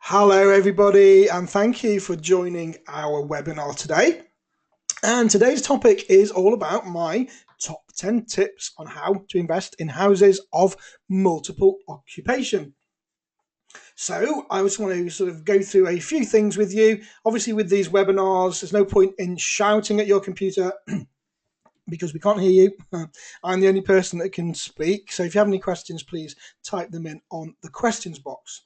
Hello, everybody, and thank you for joining our webinar today. And today's topic is all about my top 10 tips on how to invest in houses of multiple occupation. So I just want to sort of go through a few things with you. Obviously, with these webinars, there's no point in shouting at your computer because we can't hear you. I'm the only person that can speak. So if you have any questions, please type them in on the questions box.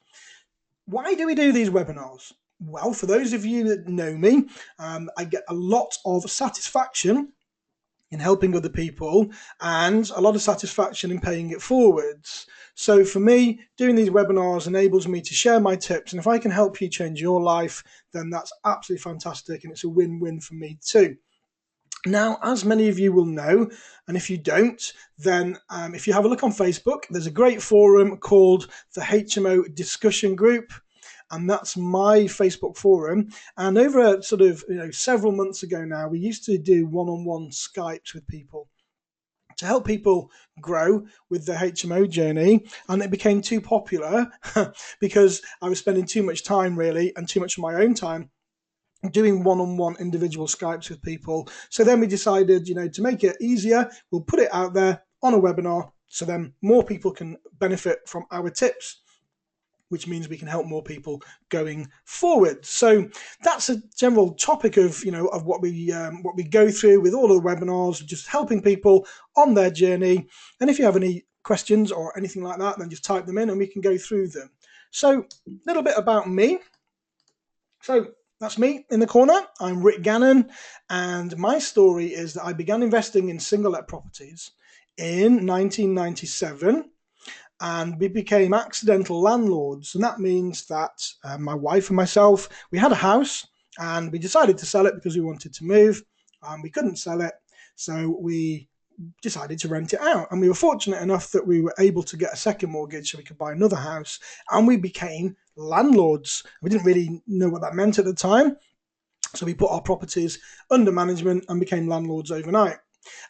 Why do we do these webinars? Well, for those of you that know me, I get a lot of satisfaction in helping other people and a lot of satisfaction in paying it forwards. So for me, doing these webinars enables me to share my tips. And if I can help you change your life, then that's absolutely fantastic. And it's a win-win for me too. Now, as many of you will know, and if you don't, then if you have a look on Facebook, there's a great forum called the HMO discussion group, and that's my Facebook forum. And over several months ago now, we used to do one-on-one Skypes with people to help people grow with the HMO journey, and it became too popular because I was spending too much time really, and too much of my own time doing one-on-one individual Skypes with people. So then we decided, to make it easier, we'll put it out there on a webinar so then more people can benefit from our tips, which means we can help more people going forward. So that's a general topic of, of what we go through with all of the webinars, just helping people on their journey. And if you have any questions or anything like that, then just type them in and we can go through them. So a little bit about me. So that's me in the corner. I'm Rick Gannon, and my story is that I began investing in single-let properties in 1997, and we became accidental landlords. And that means that my wife and myself, we had a house, and we decided to sell it because we wanted to move, and we couldn't sell it, so we decided to rent it out. And we were fortunate enough that we were able to get a second mortgage so we could buy another house, and we became landlords. We didn't really know what that meant at the time, so we put our properties under management and became landlords overnight.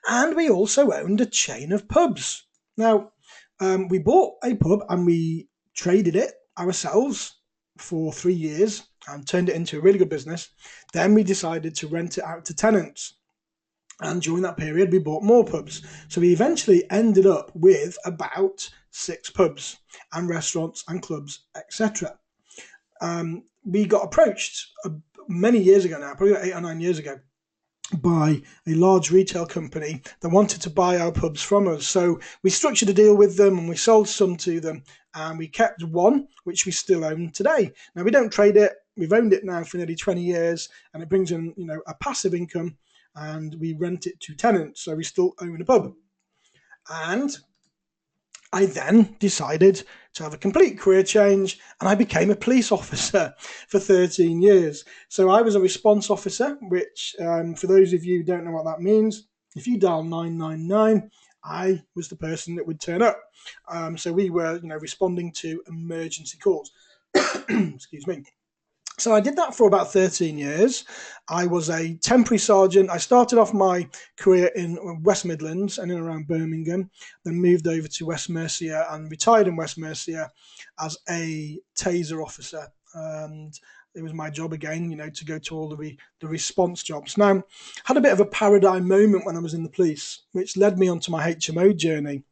And we also owned a chain of pubs. Now, we bought a pub and we traded it ourselves for 3 years and turned it into a really good business. Then we decided to rent it out to tenants. And during that period, we bought more pubs. So we eventually ended up with about 6 pubs and restaurants and clubs, etc. We got approached many years ago now, probably 8 or 9 years ago, by a large retail company that wanted to buy our pubs from us. So we structured a deal with them and we sold some to them, and we kept one, which we still own today. Now, we don't trade it. We've owned it now for nearly 20 years, and it brings in, a passive income, and we rent it to tenants. So we still own a pub. And I then decided to have a complete career change, and I became a police officer for 13 years. So I was a response officer, which for those of you who don't know what that means, if you dial 999, I was the person that would turn up. So we were, responding to emergency calls. Excuse me. So I did that for about 13 years. I was a temporary sergeant. I started off my career in West Midlands and in around Birmingham, then moved over to West Mercia and retired in West Mercia as a taser officer. And it was my job again, to go to all the response jobs. Now, had a bit of a paradigm moment when I was in the police, which led me onto my HMO journey.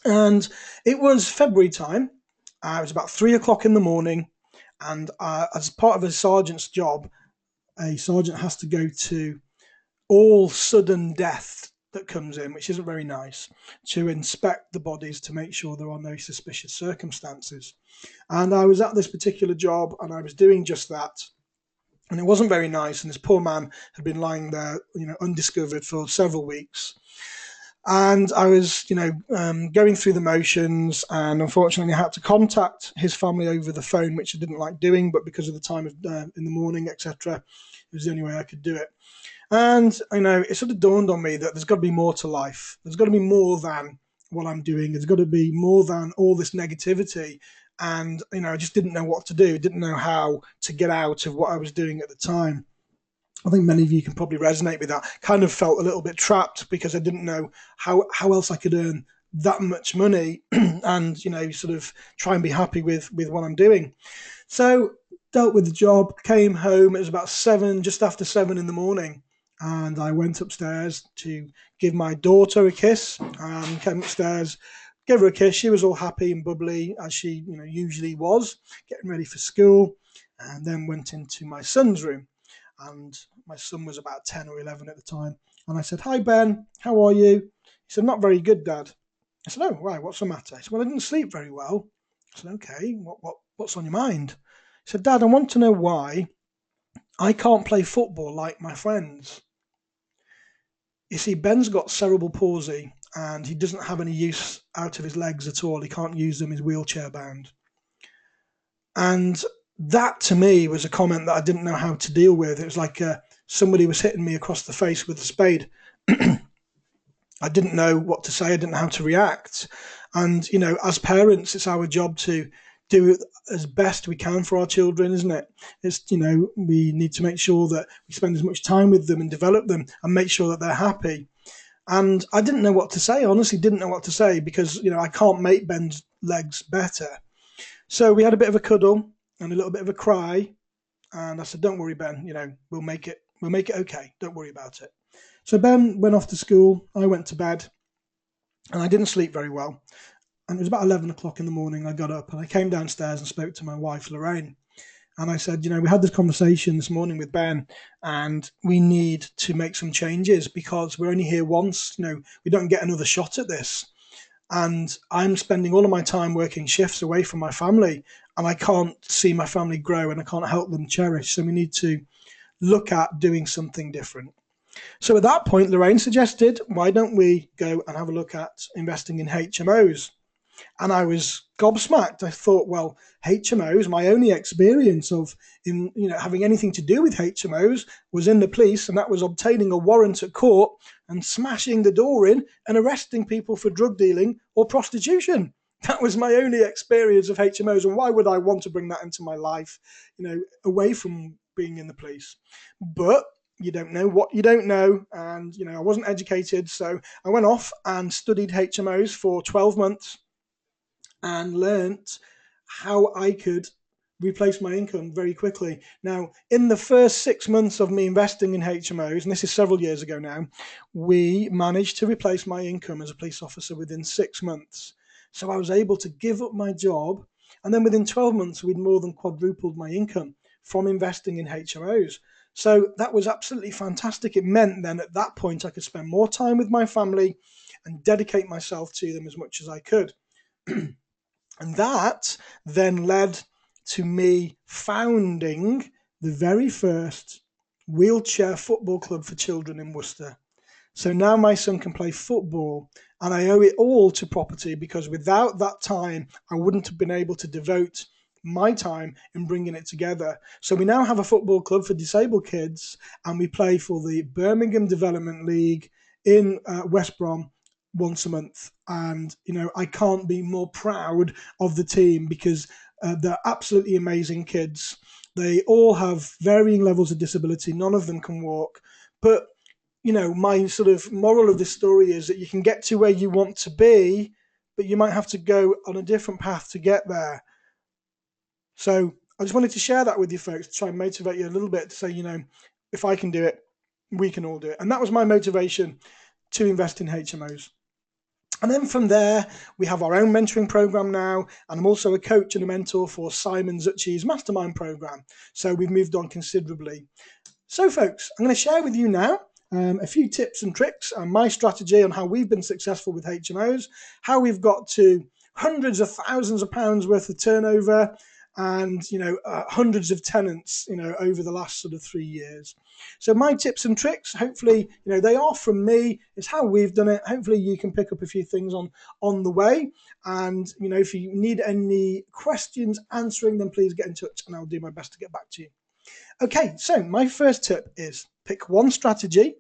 And it was February time. It was about 3 o'clock in the morning. And as part of a sergeant's job, a sergeant has to go to all sudden death that comes in, which isn't very nice, to inspect the bodies to make sure there are no suspicious circumstances. And I was at this particular job and I was doing just that. And it wasn't very nice. And this poor man had been lying there, undiscovered for several weeks. And I was, going through the motions, and unfortunately I had to contact his family over the phone, which I didn't like doing, but because of the time of in the morning, etc., it was the only way I could do it. And, it sort of dawned on me that there's got to be more to life. There's got to be more than what I'm doing. There's got to be more than all this negativity. And, I just didn't know what to do, didn't know how to get out of what I was doing at the time. I think many of you can probably resonate with that. Kind of felt a little bit trapped because I didn't know how else I could earn that much money and, sort of try and be happy with what I'm doing. So dealt with the job, came home. It was about 7, just after 7 in the morning. And I went upstairs to give my daughter a kiss. Came upstairs, gave her a kiss. She was all happy and bubbly, as she usually was, getting ready for school. And then went into my son's room. And my son was about 10 or 11 at the time. And I said, "Hi, Ben, how are you?" He said, "Not very good, Dad." I said, "Oh, right, what's the matter?" He said, "Well, I didn't sleep very well." I said, "Okay, what's on your mind?" He said, "Dad, I want to know why I can't play football like my friends." You see, Ben's got cerebral palsy and he doesn't have any use out of his legs at all. He can't use them, he's wheelchair bound. And that to me was a comment that I didn't know how to deal with. It was like somebody was hitting me across the face with a spade. I didn't know what to say. I didn't know how to react. And, as parents, it's our job to do as best we can for our children, isn't it? It's, we need to make sure that we spend as much time with them and develop them and make sure that they're happy. And I didn't know what to say. I honestly didn't know what to say because, I can't make Ben's legs better. So we had a bit of a cuddle and a little bit of a cry. And I said, "Don't worry, Ben, we'll make it okay. Don't worry about it." So Ben went off to school. I went to bed and I didn't sleep very well. And it was about 11 o'clock in the morning. I got up and I came downstairs and spoke to my wife, Lorraine. And I said, we had this conversation this morning with Ben and we need to make some changes because we're only here once. We don't get another shot at this. And I'm spending all of my time working shifts away from my family and I can't see my family grow and I can't help them cherish. So we need to look at doing something different. So at that point, Lorraine suggested, why don't we go and have a look at investing in HMOs? And I was gobsmacked. I thought, well, HMOs, my only experience of having anything to do with HMOs was in the police, and that was obtaining a warrant at court and smashing the door in and arresting people for drug dealing or prostitution. That was my only experience of HMOs, and why would I want to bring that into my life, away from being in the police? But you don't know what you don't know, and I wasn't educated, so I went off and studied HMOs for 12 months and learnt how I could replace my income very quickly. Now, in the first 6 months of me investing in HMOs, and this is several years ago now, we managed to replace my income as a police officer within 6 months. So I was able to give up my job, and then within 12 months, we'd more than quadrupled my income from investing in HMOs. So that was absolutely fantastic. It meant then at that point I could spend more time with my family and dedicate myself to them as much as I could. And that then led to me founding the very first wheelchair football club for children in Worcester. So now my son can play football, and I owe it all to property because without that time, I wouldn't have been able to devote my time in bringing it together. So we now have a football club for disabled kids, and we play for the Birmingham Development League in West Brom once a month. And, I can't be more proud of the team because they're absolutely amazing kids. They all have varying levels of disability. None of them can walk. But, my sort of moral of this story is that you can get to where you want to be, but you might have to go on a different path to get there. So I just wanted to share that with you folks to try and motivate you a little bit to say, if I can do it, we can all do it. And that was my motivation to invest in HMOs. And then from there, we have our own mentoring program now. And I'm also a coach and a mentor for Simon Zucchi's mastermind program. So we've moved on considerably. So folks, I'm going to share with you now a few tips and tricks and my strategy on how we've been successful with HMOs, how we've got to hundreds of thousands of pounds worth of turnover and, hundreds of tenants, over the last sort of 3 years. So my tips and tricks, hopefully, they are from me. It's how we've done it. Hopefully you can pick up a few things on the way. And, if you need any questions answering, then please get in touch and I'll do my best to get back to you. Okay, so my first tip is pick one strategy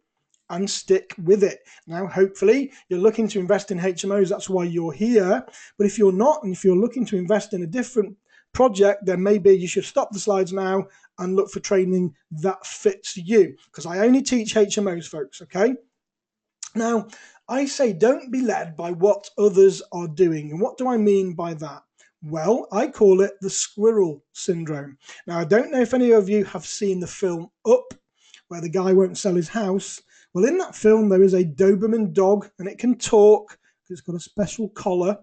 and stick with it. Now, hopefully, you're looking to invest in HMOs. That's why you're here. But if you're not, and if you're looking to invest in a different project, then maybe you should stop the slides now and look for training that fits you. Because I only teach HMOs, folks, okay? Now, I say don't be led by what others are doing. And what do I mean by that? Well, I call it the squirrel syndrome. Now, I don't know if any of you have seen the film Up, where the guy won't sell his house. Well, in that film, there is a Doberman dog, and it can talk. It's got a special collar.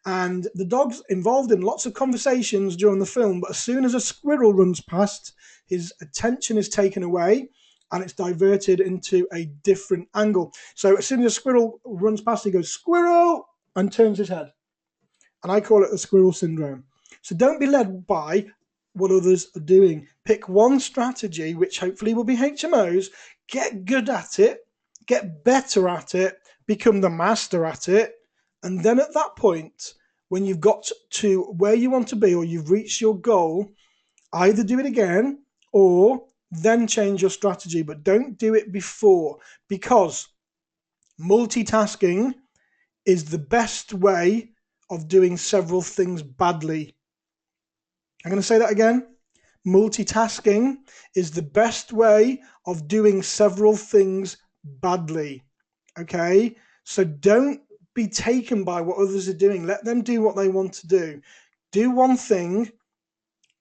And the dog's involved in lots of conversations during the film, but as soon as a squirrel runs past, his attention is taken away and it's diverted into a different angle. So as soon as a squirrel runs past, he goes, "Squirrel!" and turns his head. And I call it the squirrel syndrome. So don't be led by what others are doing. Pick one strategy, which hopefully will be HMOs, get good at it, get better at it, become the master at it. And then at that point, when you've got to where you want to be or you've reached your goal, either do it again or then change your strategy. But don't do it before, because multitasking is the best way of doing several things badly. I'm going to say that again. Multitasking is the best way of doing several things badly. Okay? So don't be taken by what others are doing. Let them do what they want to do. Do one thing,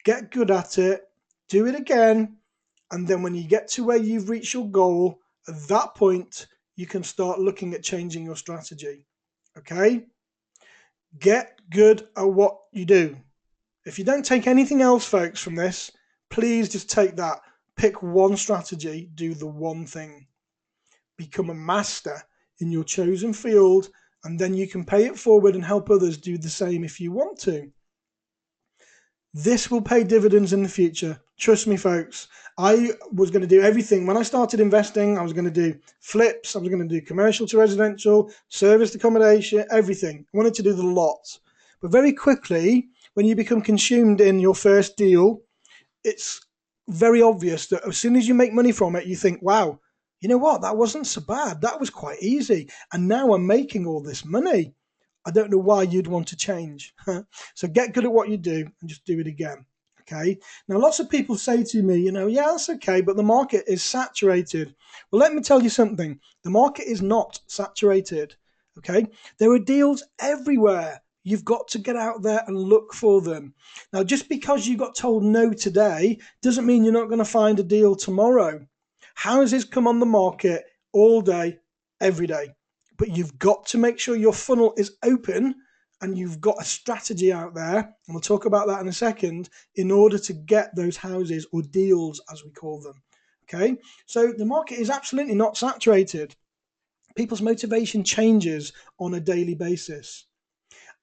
get good at it, do it again, and then when you get to where you've reached your goal, at that point, you can start looking at changing your strategy. Okay? Get good at what you do. If you don't take anything else, folks, from this, please just take that. Pick one strategy, do the one thing. Become a master in your chosen field, and then you can pay it forward and help others do the same if you want to. This will pay dividends in the future. Trust me, folks. I was going to do everything. When I started investing, I was going to do flips. I was going to do commercial to residential, serviced accommodation, everything. I wanted to do the lot. But very quickly, when you become consumed in your first deal, it's very obvious that as soon as you make money from it, you think, wow, you know what? That wasn't so bad. That was quite easy. And now I'm making all this money. I don't know why you'd want to change. So get good at what you do and just do it again. Okay. Now, lots of people say to me, yeah, that's okay, but the market is saturated. Well, let me tell you something. The market is not saturated. Okay. There are deals everywhere. You've got to get out there and look for them. Now, just because you got told no today doesn't mean you're not going to find a deal tomorrow. Houses come on the market all day, every day. But you've got to make sure your funnel is open and you've got a strategy out there, and we'll talk about that in a second, in order to get those houses, or deals as we call them. Okay, so the market is absolutely not saturated. People's motivation changes on a daily basis.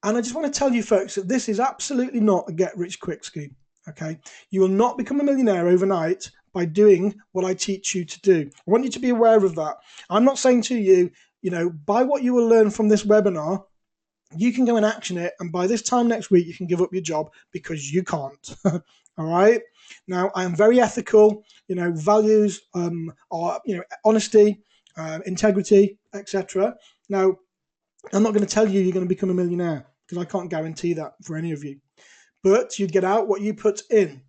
And I just want to tell you, folks, that this is absolutely not a get-rich-quick scheme. Okay, you will not become a millionaire overnight by doing what I teach you to do. I want you to be aware of that. I'm not saying to you, by what you will learn from this webinar, you can go and action it, and by this time next week, you can give up your job, because you can't. All right. Now, I am very ethical. Values are honesty, integrity, etc. Now, I'm not going to tell you you're going to become a millionaire, because I can't guarantee that for any of you. But you get out what you put in.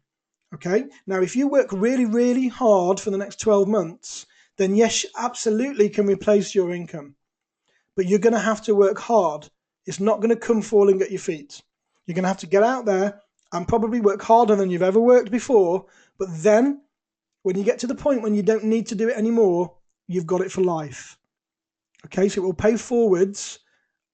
Okay. Now, if you work really, really hard for the next 12 months, then yes, absolutely can replace your income. But you're going to have to work hard. It's not going to come falling at your feet. You're going to have to get out there and probably work harder than you've ever worked before. But then when you get to the point when you don't need to do it anymore, you've got it for life. Okay, so it will pay forwards,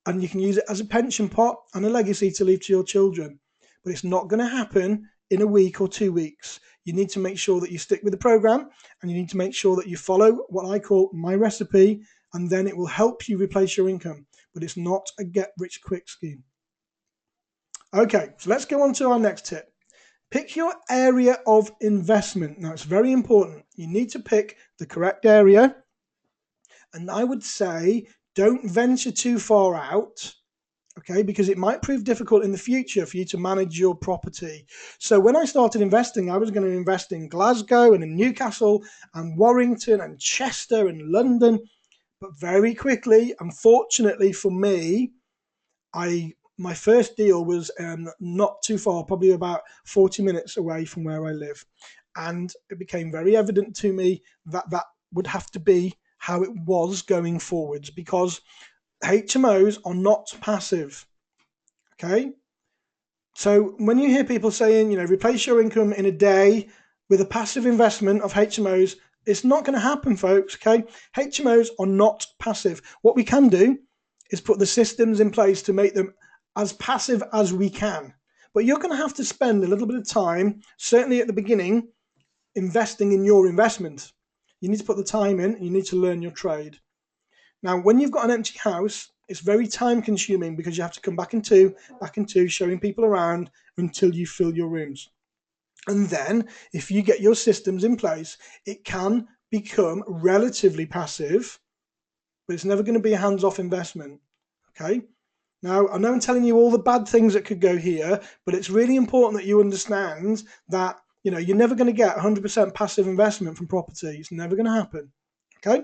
and you can use it as a pension pot and a legacy to leave to your children. But it's not going to happen in a week or 2 weeks. You need to make sure that you stick with the program, and you need to make sure that you follow what I call my recipe, and then it will help you replace your income. But it's not a get-rich-quick scheme. Okay, so let's go on to our next tip. Pick your area of investment. Now, it's very important. You need to pick the correct area. And I would say don't venture too far out, okay, because it might prove difficult in the future for you to manage your property. So when I started investing, I was going to invest in Glasgow and in Newcastle and Warrington and Chester and London. But very quickly, unfortunately for me, my first deal was not too far, probably about 40 minutes away from where I live. And it became very evident to me that that would have to be how it was going forwards, because HMOs are not passive. Okay, so when you hear people saying, replace your income in a day with a passive investment of HMOs, it's not going to happen, folks. Okay, HMOs are not passive. What we can do is put the systems in place to make them as passive as we can. But you're going to have to spend a little bit of time, certainly at the beginning, investing in your investment. You need to put the time in, and you need to learn your trade. Now, when you've got an empty house, it's very time consuming because you have to come back in two, showing people around until you fill your rooms. And then if you get your systems in place, it can become relatively passive, but it's never going to be a hands-off investment. Okay. Now, I know I'm telling you all the bad things that could go here, but it's really important that you understand that, you're never going to get 100% passive investment from property. It's never going to happen. Okay.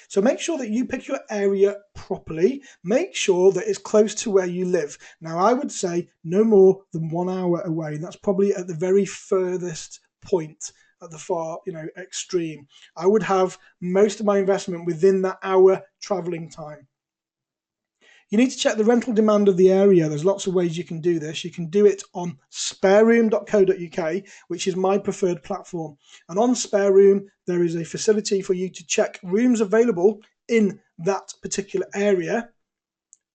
So make sure that you pick your area properly. Make sure that it's close to where you live. Now, I would say no more than 1 hour away. And that's probably at the very furthest point, at the far, extreme. I would have most of my investment within that hour traveling time. You need to check the rental demand of the area. There's lots of ways you can do this. You can do it on spareroom.co.uk, which is my preferred platform. And on Spareroom, there is a facility for you to check rooms available in that particular area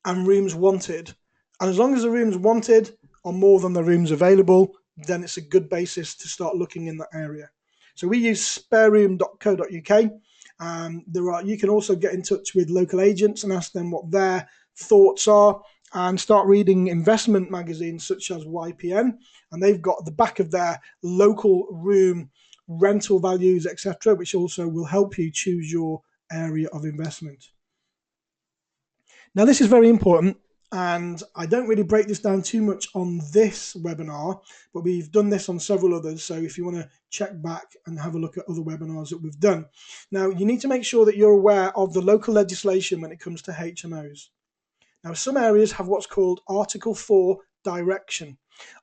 and rooms wanted. And as long as the rooms wanted are more than the rooms available, then it's a good basis to start looking in that area. So we use spareroom.co.uk. You can also get in touch with local agents and ask them what their thoughts are, and start reading investment magazines such as YPN, and they've got the back of their local room rental values, etc., which also will help you choose your area of investment. Now, this is very important, and I don't really break this down too much on this webinar, but we've done this on several others. So if you want to check back and have a look at other webinars that we've done. Now, you need to make sure that you're aware of the local legislation when it comes to HMOs. Now, some areas have what's called Article 4 direction.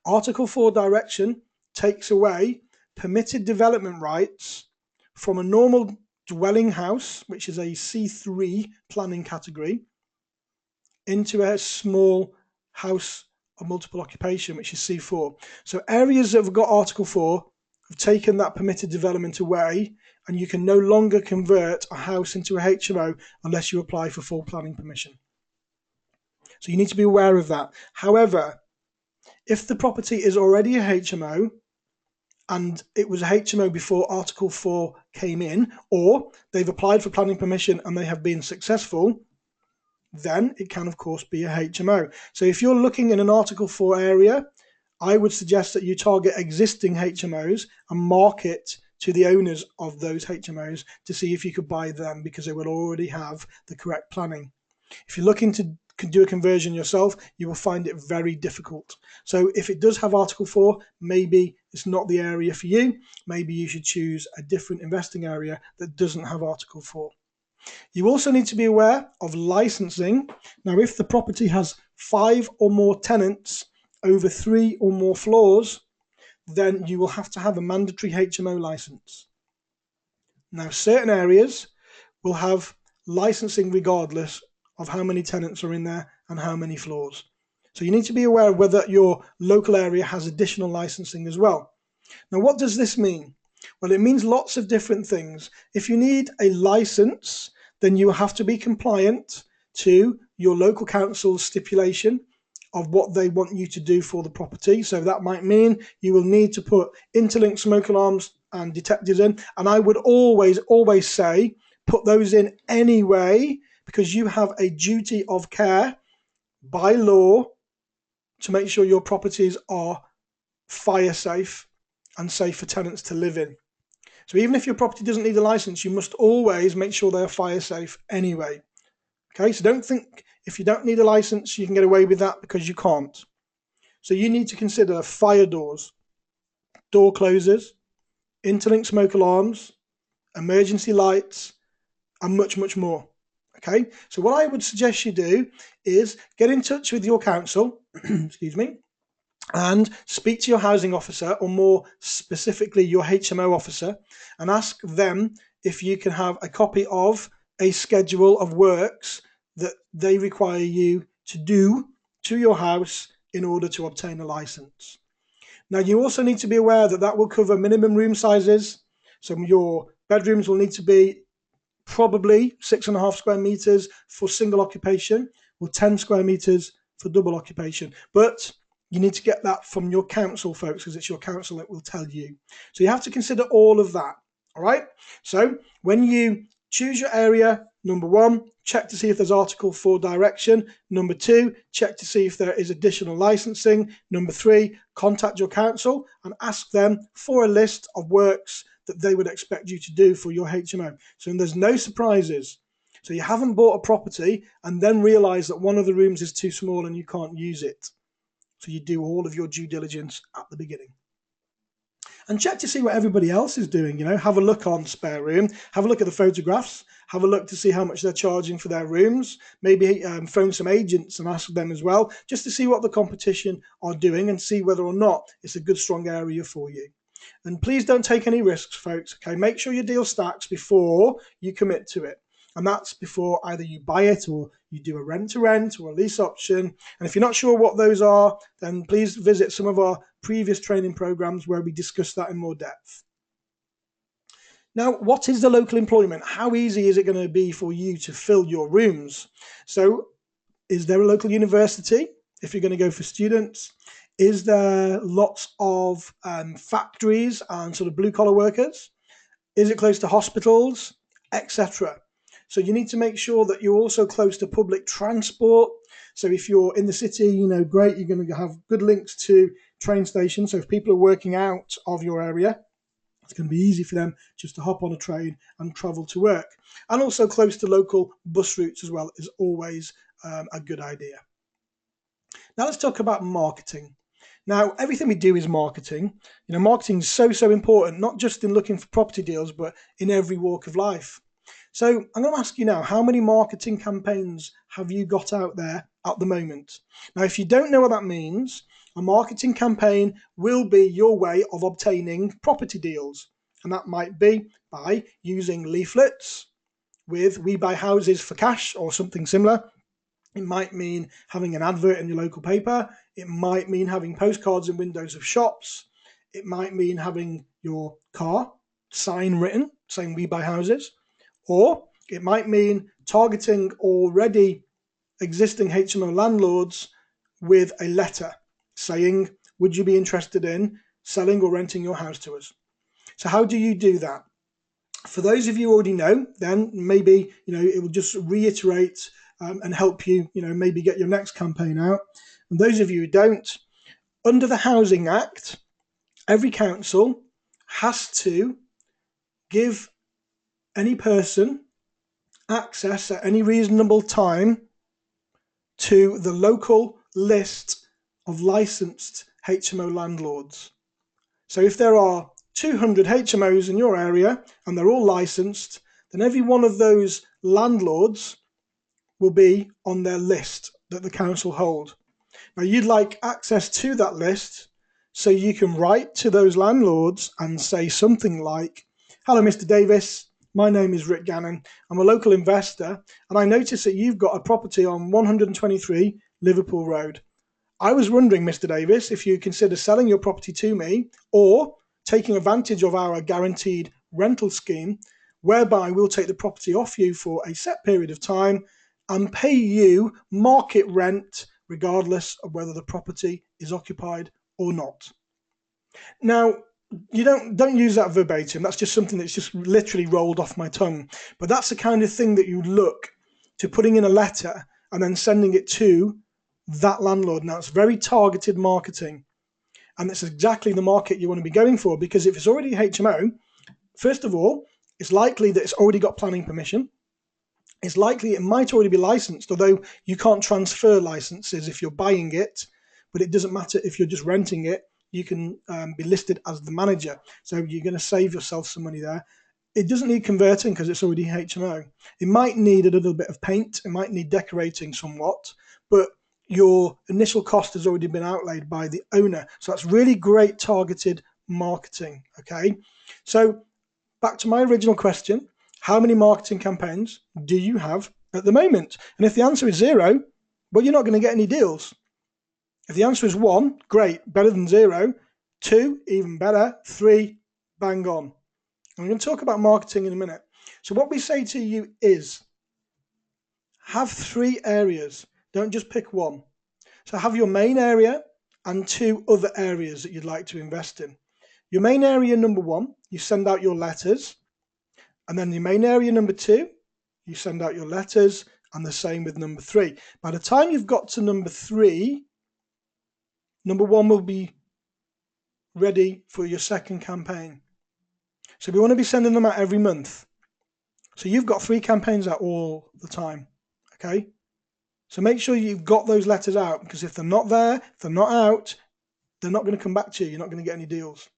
Article 4 direction takes away permitted development rights from a normal dwelling house, which is a C3 planning category, into a small house of multiple occupation, which is C4. So areas that have got Article 4 have taken that permitted development away, and you can no longer convert a house into a HMO unless you apply for full planning permission. So you need to be aware of that. However, if the property is already a HMO and it was a HMO before Article 4 came in, or they've applied for planning permission and they have been successful, then it can, of course, be a HMO. So if you're looking in an Article 4 area, I would suggest that you target existing HMOs and market to the owners of those HMOs to see if you could buy them, because they will already have the correct planning. If you're looking to do a conversion yourself, you will find it very difficult. So if it does have Article 4, maybe it's not the area for you. Maybe you should choose a different investing area that doesn't have Article 4. You also need to be aware of licensing. Now, if the property has 5 or more tenants over 3 or more floors, then you will have to have a mandatory HMO license. Now, certain areas will have licensing regardless of how many tenants are in there and how many floors. So you need to be aware of whether your local area has additional licensing as well. Now, what does this mean? Well, it means lots of different things. If you need a license, then you have to be compliant to your local council's stipulation of what they want you to do for the property. So that might mean you will need to put interlinked smoke alarms and detectors in. And I would always say, put those in anyway, because you have a duty of care by law to make sure your properties are fire safe and safe for tenants to live in. So even if your property doesn't need a license, you must always make sure they are fire safe anyway. Okay, so don't think if you don't need a license, you can get away with that, because you can't. So you need to consider fire doors, door closers, interlinked smoke alarms, emergency lights, and much, much more. Okay, so what I would suggest you do is get in touch with your council, excuse me, and speak to your housing officer, or more specifically your HMO officer, and ask them if you can have a copy of a schedule of works that they require you to do to your house in order to obtain a license. Now, you also need to be aware that that will cover minimum room sizes. So your bedrooms will need to be probably 6.5 square meters for single occupation or 10 square meters for double occupation. But you need to get that from your council, folks, because it's your council that will tell you. So you have to consider all of that. All right. So when you choose your area, number one, check to see if there's Article 4 direction. Number two, check to see if there is additional licensing. Number three, contact your council and ask them for a list of works that they would expect you to do for your HMO. So there's no surprises. So you haven't bought a property and then realize that one of the rooms is too small and you can't use it. So you do all of your due diligence at the beginning. And check to see what everybody else is doing. Have a look on Spare Room, have a look at the photographs, have a look to see how much they're charging for their rooms, maybe phone some agents and ask them as well, just to see what the competition are doing and see whether or not it's a good, strong area for you. And please don't take any risks, folks. Okay, make sure your deal stacks before you commit to it. And that's before either you buy it or you do a rent-to-rent or a lease option. And if you're not sure what those are, then please visit some of our previous training programs where we discuss that in more depth. Now, what is the local employment? How easy is it going to be for you to fill your rooms? So, is there a local university if you're going to go for students? Is there lots of factories and sort of blue-collar workers? Is it close to hospitals, etc.? So you need to make sure that you're also close to public transport. So if you're in the city, great, you're going to have good links to train stations. So if people are working out of your area, it's going to be easy for them just to hop on a train and travel to work. And also close to local bus routes as well is always a good idea. Now let's talk about marketing. Now, everything we do is marketing. Marketing is so important, not just in looking for property deals, but in every walk of life. So I'm going to ask you now, how many marketing campaigns have you got out there at the moment? Now, if you don't know what that means, a marketing campaign will be your way of obtaining property deals. And that might be by using leaflets with "We Buy Houses for Cash" or something similar. It might mean having an advert in your local paper. It might mean having postcards in windows of shops. It might mean having your car sign written saying "We Buy Houses." Or it might mean targeting already existing HMO landlords with a letter saying, would you be interested in selling or renting your house to us? So how do you do that? For those of you who already know, then maybe it will just reiterate and help you, maybe get your next campaign out. And those of you who don't, under the Housing Act, every council has to give any person access at any reasonable time to the local list of licensed HMO landlords. So if there are 200 HMOs in your area and they're all licensed, then every one of those landlords will be on their list that the council hold. Now, you'd like access to that list so you can write to those landlords and say something like, "Hello, Mr. Davis. My name is Rick Gannon. I'm a local investor, and I noticed that you've got a property on 123 Liverpool Road. I was wondering, Mr. Davis, if you consider selling your property to me or taking advantage of our guaranteed rental scheme, whereby we'll take the property off you for a set period of time and pay you market rent regardless of whether the property is occupied or not." Now, you don't use that verbatim. That's just something that's just literally rolled off my tongue. But that's the kind of thing that you look to putting in a letter and then sending it to that landlord. Now, it's very targeted marketing. And it's exactly the market you want to be going for, because if it's already HMO, first of all, it's likely that it's already got planning permission. It's likely it might already be licensed, although you can't transfer licenses if you're buying it. But it doesn't matter if you're just renting it. You can be listed as the manager. So you're going to save yourself some money there. It doesn't need converting because it's already HMO. It might need a little bit of paint. It might need decorating somewhat, but your initial cost has already been outlaid by the owner. So that's really great targeted marketing. Okay. So back to my original question. How many marketing campaigns do you have at the moment? And if the answer is 0, well, you're not going to get any deals. If the answer is 1, great, better than 0. 2, even better. 3, bang on. And we're going to talk about marketing in a minute. So what we say to you is have 3 areas. Don't just pick one. So have your main area and 2 other areas that you'd like to invest in. Your main area number 1, you send out your letters. And then your main area number 2, you send out your letters, and the same with number 3. By the time you've got to number 3, number 1 will be ready for your second campaign. So we want to be sending them out every month. So you've got 3 campaigns out all the time, okay? So make sure you've got those letters out, because if they're not there, if they're not out, they're not going to come back to you. You're not going to get any deals.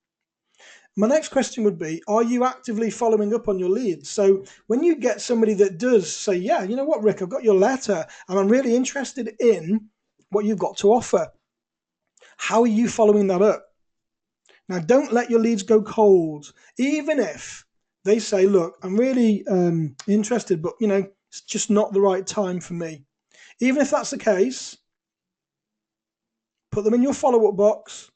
My next question would be, are you actively following up on your leads? So when you get somebody that does say, yeah, you know what, Rick, I've got your letter and I'm really interested in what you've got to offer. How are you following that up? Now, don't let your leads go cold. Even if they say, look, I'm really interested, but, it's just not the right time for me. Even if that's the case, put them in your follow-up box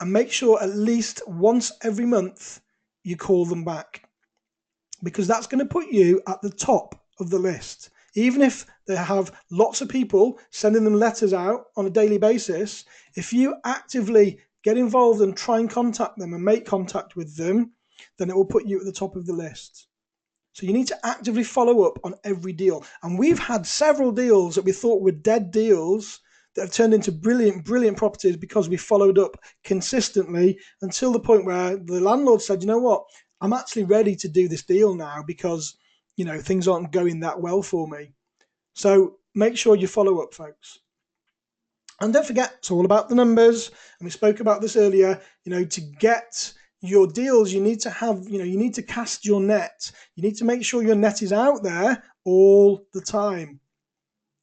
and make sure at least once every month you call them back, because that's going to put you at the top of the list. Even if they have lots of people sending them letters out on a daily basis, if you actively get involved and try and contact them and make contact with them, then it will put you at the top of the list. So you need to actively follow up on every deal. And we've had several deals that we thought were dead deals that have turned into brilliant, brilliant properties because we followed up consistently until the point where the landlord said, you know what, I'm actually ready to do this deal now because, things aren't going that well for me. So make sure you follow up, folks. And don't forget, it's all about the numbers. And we spoke about this earlier, to get your deals, you need to have, you need to cast your net. You need to make sure your net is out there all the time.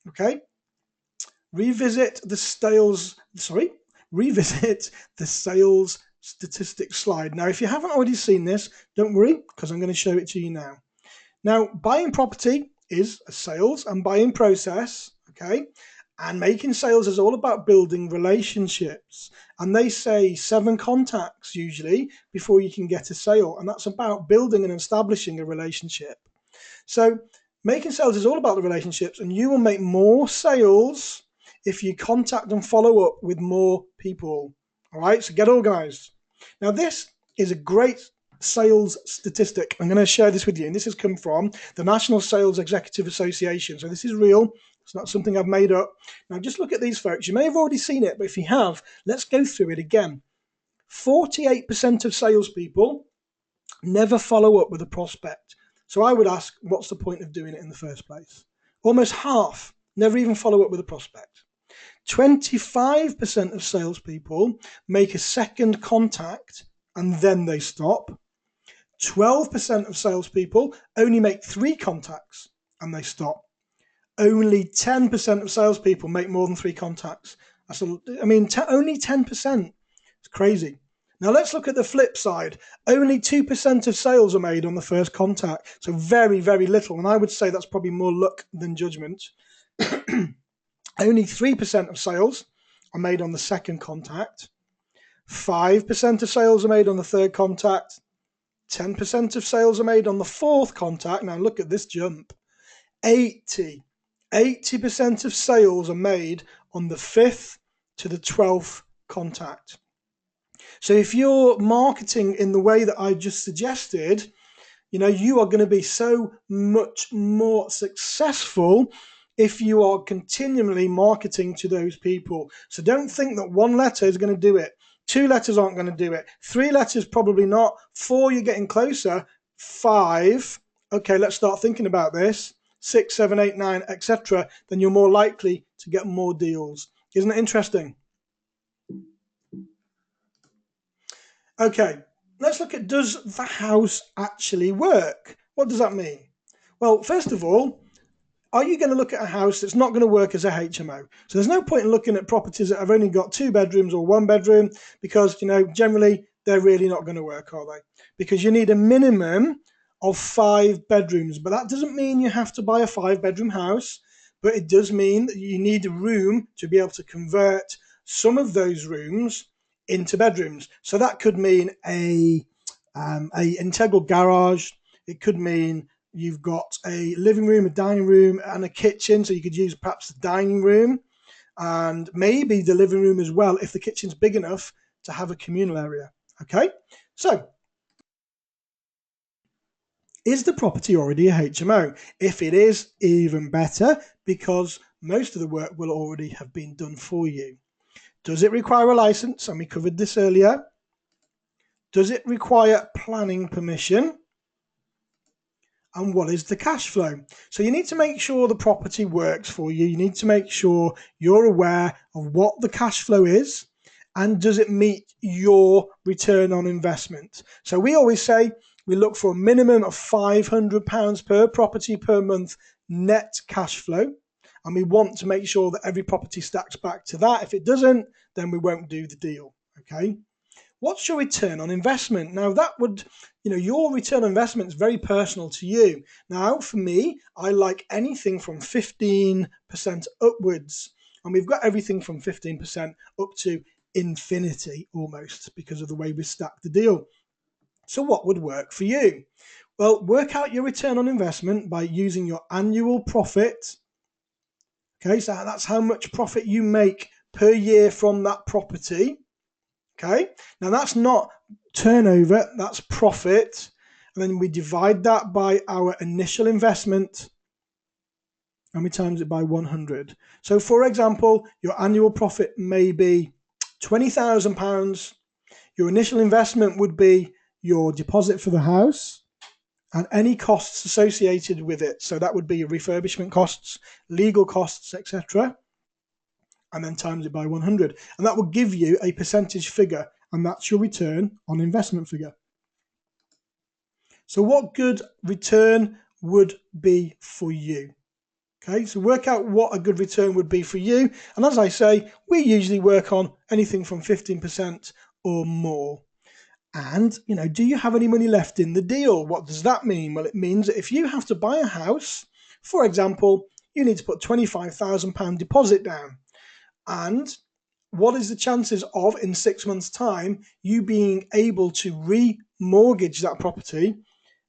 Okay? Revisit the sales statistics slide. Now, if you haven't already seen this, don't worry, because I'm going to show it to you now. Now, buying property is a sales and buying process, okay? And making sales is all about building relationships. And they say 7 contacts usually before you can get a sale. And that's about building and establishing a relationship. So making sales is all about the relationships, and you will make more sales if you contact and follow up with more people. All right, so get organized. Now, this is a great sales statistic. I'm going to share this with you, and this has come from the National Sales Executive Association. So this is real. It's not something I've made up. Now, just look at these, folks. You may have already seen it, but if you have, let's go through it again. 48% of salespeople never follow up with a prospect. So I would ask, what's the point of doing it in the first place? Almost half never even follow up with a prospect. 25% of salespeople make a second contact and then they stop. 12% of salespeople only make 3 contacts and they stop. Only 10% of salespeople make more than 3 contacts. Only 10%. It's crazy. Now let's look at the flip side. Only 2% of sales are made on the first contact. So very, very little. And I would say that's probably more luck than judgment. Only 3% of sales are made on the second contact. 5% of sales are made on the third contact. 10% of sales are made on the fourth contact. Now look at this jump. 80% of sales are made on the 5th to the 12th contact. So if you're marketing in the way that I just suggested, you are going to be so much more successful if you are continually marketing to those people. So don't think that 1 letter is going to do it. 2 letters aren't going to do it. 3 letters, probably not. 4, you're getting closer. 5, okay, let's start thinking about this. 6, 7, 8, 9, etc. Then you're more likely to get more deals. Isn't it interesting? Okay, let's look at, does the house actually work? What does that mean? Well, first of all, are you going to look at a house that's not going to work as a HMO? So there's no point in looking at properties that have only got 2 bedrooms or 1 bedroom because, generally they're really not going to work, are they? Because you need a minimum of 5 bedrooms. But that doesn't mean you have to buy a 5-bedroom house, but it does mean that you need a room to be able to convert some of those rooms into bedrooms. So that could mean a integral garage. It could mean you've got a living room, a dining room, and a kitchen. So you could use perhaps the dining room and maybe the living room as well if the kitchen's big enough to have a communal area. Okay, so is the property already a HMO? If it is, even better, because most of the work will already have been done for you. Does it require a license? And we covered this earlier. Does it require planning permission? And what is the cash flow? So you need to make sure the property works for you. You need to make sure you're aware of what the cash flow is and does it meet your return on investment. So we always say we look for a minimum of £500 per property per month net cash flow. And we want to make sure that every property stacks back to that. If it doesn't, then we won't do the deal. Okay. What's your return on investment? Now that would, your return on investment is very personal to you. Now for me, I like anything from 15% upwards. And we've got everything from 15% up to infinity almost because of the way we stack the deal. So what would work for you? Well, work out your return on investment by using your annual profit. Okay, so that's how much profit you make per year from that property. Okay, now that's not turnover, that's profit. And then we divide that by our initial investment and we times it by 100. So for example, your annual profit may be £20,000. Your initial investment would be your deposit for the house and any costs associated with it. So that would be your refurbishment costs, legal costs, etc. And then times it by 100. And that will give you a percentage figure. And that's your return on investment figure. So what good return would be for you? Okay, so work out what a good return would be for you. And as I say, we usually work on anything from 15% or more. And, do you have any money left in the deal? What does that mean? Well, it means that if you have to buy a house, for example, you need to put £25,000 deposit down. And what is the chances of, in 6 months' time, you being able to remortgage that property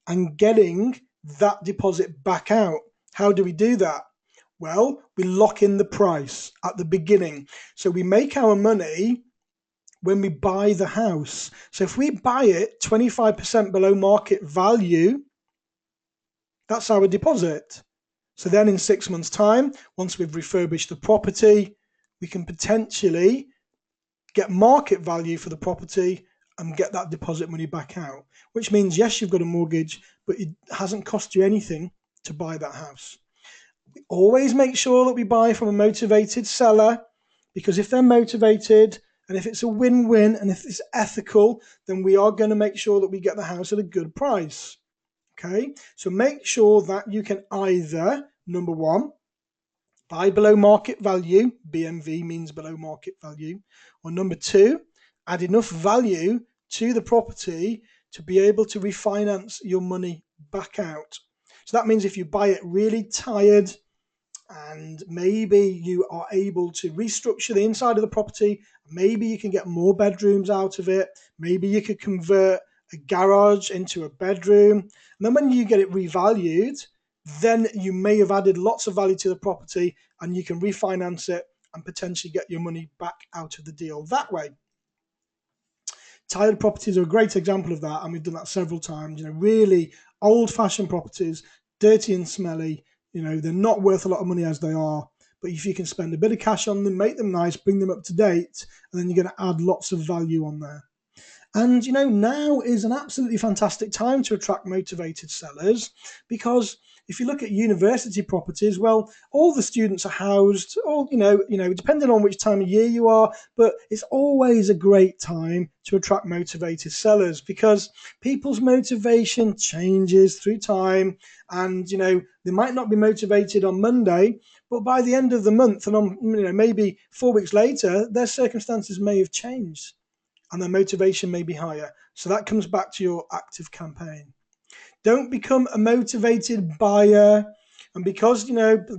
and getting that deposit back out? How do we do that? Well, we lock in the price at the beginning. So we make our money when we buy the house. So if we buy it 25% below market value, that's our deposit. So then in 6 months' time, once we've refurbished the property, we can potentially get market value for the property and get that deposit money back out, which means, yes, you've got a mortgage, but it hasn't cost you anything to buy that house. We always make sure that we buy from a motivated seller, because if they're motivated and if it's a win-win and if it's ethical, then we are going to make sure that we get the house at a good price. Okay, so make sure that you can either, number one, buy below market value, BMV means below market value, or number two, add enough value to the property to be able to refinance your money back out. So that means if you buy it really tired and maybe you are able to restructure the inside of the property, maybe you can get more bedrooms out of it, maybe you could convert a garage into a bedroom, and then when you get it revalued, then you may have added lots of value to the property and you can refinance it and potentially get your money back out of the deal that way. Tired properties are a great example of that, and we've done that several times. Really old-fashioned properties, dirty and smelly, they're not worth a lot of money as they are, but if you can spend a bit of cash on them, make them nice, bring them up to date, and then you're going to add lots of value on there. And, now is an absolutely fantastic time to attract motivated sellers, because if you look at university properties, well, all the students are housed, depending on which time of year you are, but it's always a great time to attract motivated sellers because people's motivation changes through time. And, they might not be motivated on Monday, but by the end of the month and on, maybe 4 weeks later, their circumstances may have changed and their motivation may be higher. So that comes back to your active campaign. Don't become a motivated buyer. And because,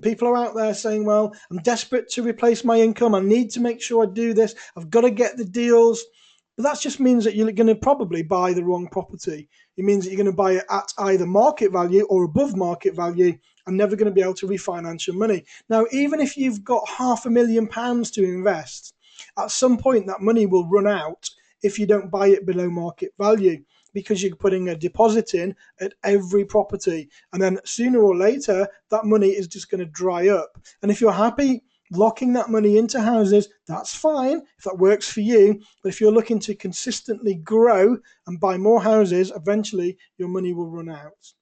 people are out there saying, well, I'm desperate to replace my income. I need to make sure I do this. I've got to get the deals. But that just means that you're going to probably buy the wrong property. It means that you're going to buy it at either market value or above market value and never going to be able to refinance your money. Now, even if you've got £500,000 to invest, at some point that money will run out if you don't buy it below market value, because you're putting a deposit in at every property. And then sooner or later, that money is just going to dry up. And if you're happy locking that money into houses, that's fine if that works for you. But if you're looking to consistently grow and buy more houses, eventually your money will run out.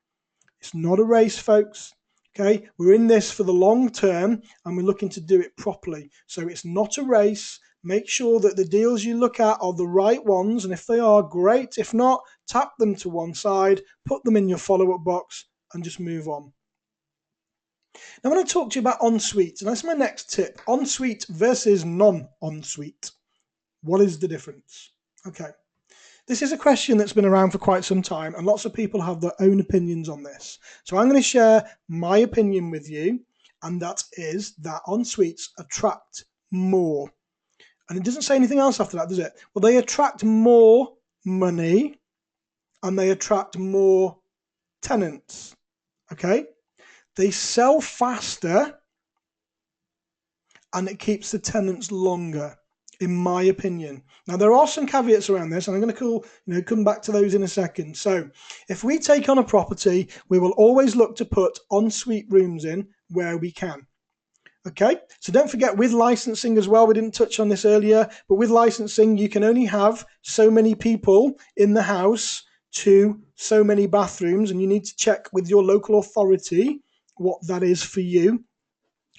It's not a race, folks. Okay, we're in this for the long term and we're looking to do it properly. So it's not a race. Make sure that the deals you look at are the right ones, and if they are, great. If not, tap them to one side, put them in your follow-up box, and just move on. Now, I want to talk to you about en-suites, and that's my next tip. En-suite versus non-en-suite. What is the difference? Okay. This is a question that's been around for quite some time, and lots of people have their own opinions on this. So I'm going to share my opinion with you, and that is that en-suites attract more. And it doesn't say anything else after that, does it? Well, they attract more money and they attract more tenants. Okay? They sell faster and it keeps the tenants longer, in my opinion. Now, there are some caveats around this, and I'm going to come back to those in a second. So if we take on a property, we will always look to put en-suite rooms in where we can. Okay, so don't forget, with licensing as well, we didn't touch on this earlier, but with licensing, you can only have so many people in the house to so many bathrooms, and you need to check with your local authority what that is for you.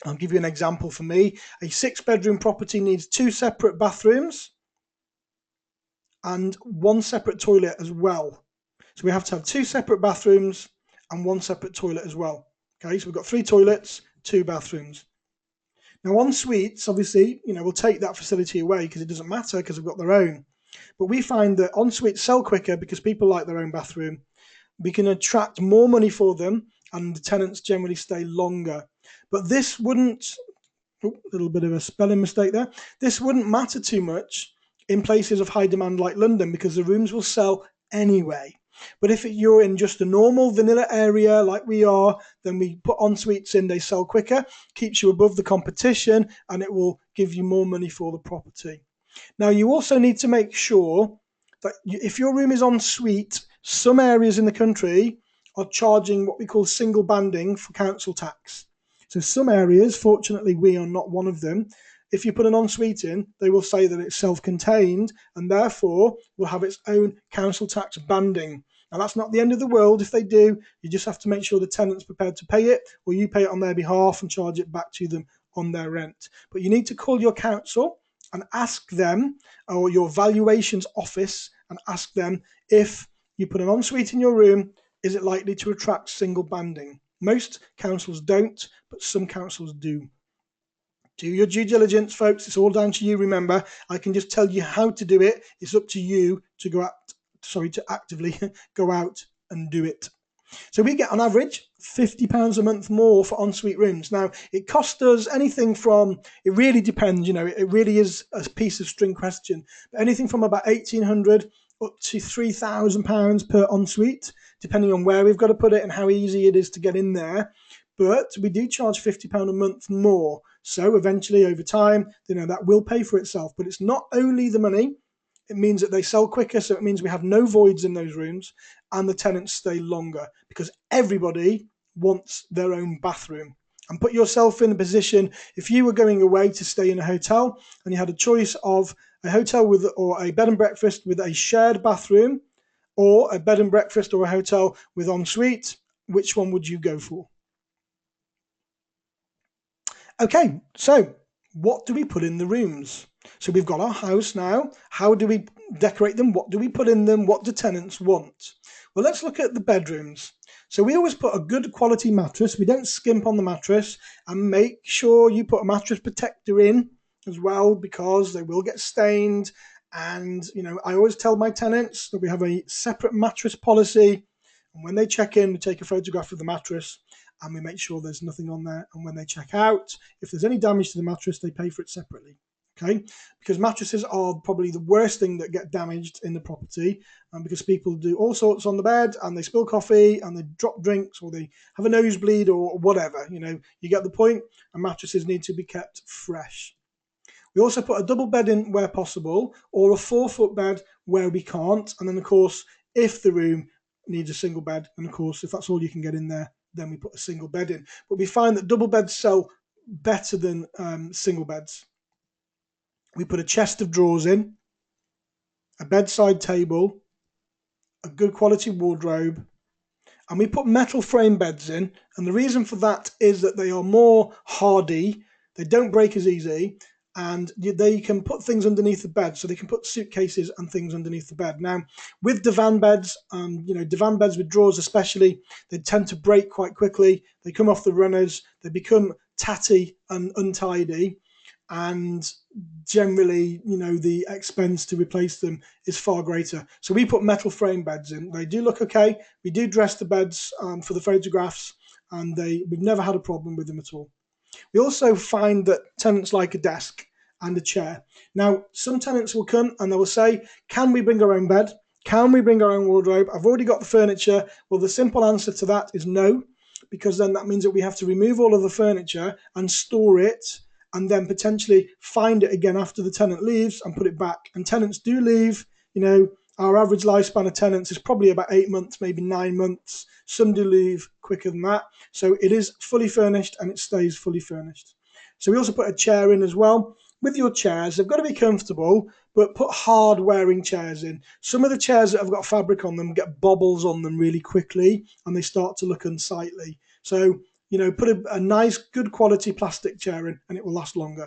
I'll give you an example for me. A 6-bedroom property needs 2 separate bathrooms and 1 separate toilet as well. So we have to have 2 separate bathrooms and 1 separate toilet as well. Okay, so we've got 3 toilets, 2 bathrooms. Now, en-suites, obviously, we'll take that facility away because it doesn't matter because they've got their own. But we find that en-suites sell quicker because people like their own bathroom. We can attract more money for them and the tenants generally stay longer. But this wouldn't, a little bit of a spelling mistake there. This wouldn't matter too much in places of high demand like London because the rooms will sell anyway. But if you're in just a normal vanilla area like we are, then we put en-suites in, they sell quicker, keeps you above the competition, and it will give you more money for the property. Now, you also need to make sure that if your room is en-suite, some areas in the country are charging what we call single banding for council tax. So some areas, fortunately we are not one of them, if you put an en-suite in, they will say that it's self-contained and therefore will have its own council tax banding. Now, that's not the end of the world if they do. You just have to make sure the tenant's prepared to pay it, or you pay it on their behalf and charge it back to them on their rent. But you need to call your council and ask them, or your valuations office, and ask them, if you put an en-suite in your room, is it likely to attract single banding? Most councils don't, but some councils do. Do your due diligence, folks. It's all down to you. Remember, I can just tell you how to do it. It's up to you to actively go out and do it. So we get on average £50 a month more for en-suite rooms. Now, it costs us anything from, it really depends, it really is a piece of string question, but anything from about £1,800 up to £3,000 per en-suite, depending on where we've got to put it and how easy it is to get in there. But we do charge £50 a month more. So eventually, over time, that will pay for itself. But it's not only the money. It means that they sell quicker, so it means we have no voids in those rooms and the tenants stay longer because everybody wants their own bathroom. And put yourself in a position, if you were going away to stay in a hotel and you had a choice of a hotel or a bed and breakfast with a shared bathroom or a bed and breakfast or a hotel with en-suite, which one would you go for? Okay, so what do we put in the rooms? So we've got our house now. How do we decorate them? What do we put in them? What do tenants want? Well, let's look at the bedrooms. So we always put a good quality mattress. We don't skimp on the mattress, and make sure you put a mattress protector in as well because they will get stained. And, I always tell my tenants that we have a separate mattress policy And when they check in, we take a photograph of the mattress and we make sure there's nothing on there. And when they check out, if there's any damage to the mattress, they pay for it separately. Okay, because mattresses are probably the worst thing that get damaged in the property, because people do all sorts on the bed and they spill coffee and they drop drinks or they have a nosebleed or whatever. You get the point. And mattresses need to be kept fresh. We also put a double bed in where possible, or a 4-foot bed where we can't. And then, of course, if the room needs a single bed, and of course, if that's all you can get in there, then we put a single bed in. But we find that double beds sell better than single beds. We put a chest of drawers in, a bedside table, a good quality wardrobe, and we put metal frame beds in. And the reason for that is that they are more hardy, they don't break as easy, and they can put things underneath the bed. So they can put suitcases and things underneath the bed. Now, with divan beds, divan beds with drawers especially, they tend to break quite quickly. They come off the runners, they become tatty and untidy. And generally, the expense to replace them is far greater. So we put metal frame beds in. They do look okay. We do dress the beds for the photographs, and we've never had a problem with them at all. We also find that tenants like a desk and a chair. Now, some tenants will come and they will say, can we bring our own bed? Can we bring our own wardrobe? I've already got the furniture. Well, the simple answer to that is no, because then that means that we have to remove all of the furniture and store it, and then potentially find it again after the tenant leaves and put it back. And tenants do leave. Our average lifespan of tenants is probably about 8 months, maybe 9 months. Some do leave quicker than that. So it is fully furnished and it stays fully furnished. So we also put a chair in as well. With your chairs, they've got to be comfortable, but put hard wearing chairs in. Some of the chairs that have got fabric on them get bobbles on them really quickly and they start to look unsightly. So put a nice, good quality plastic chair in and it will last longer.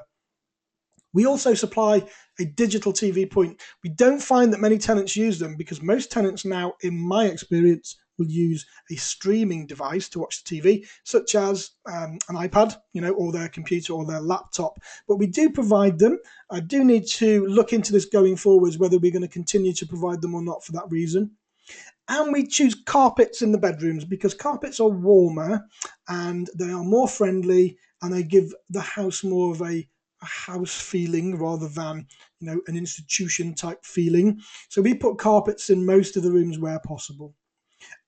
We also supply a digital TV point. We don't find that many tenants use them because most tenants now, in my experience, will use a streaming device to watch the TV, such as an iPad, or their computer or their laptop. But we do provide them. I do need to look into this going forwards, whether we're going to continue to provide them or not for that reason. And we choose carpets in the bedrooms because carpets are warmer and they are more friendly and they give the house more of a house feeling rather than, an institution type feeling. So we put carpets in most of the rooms where possible.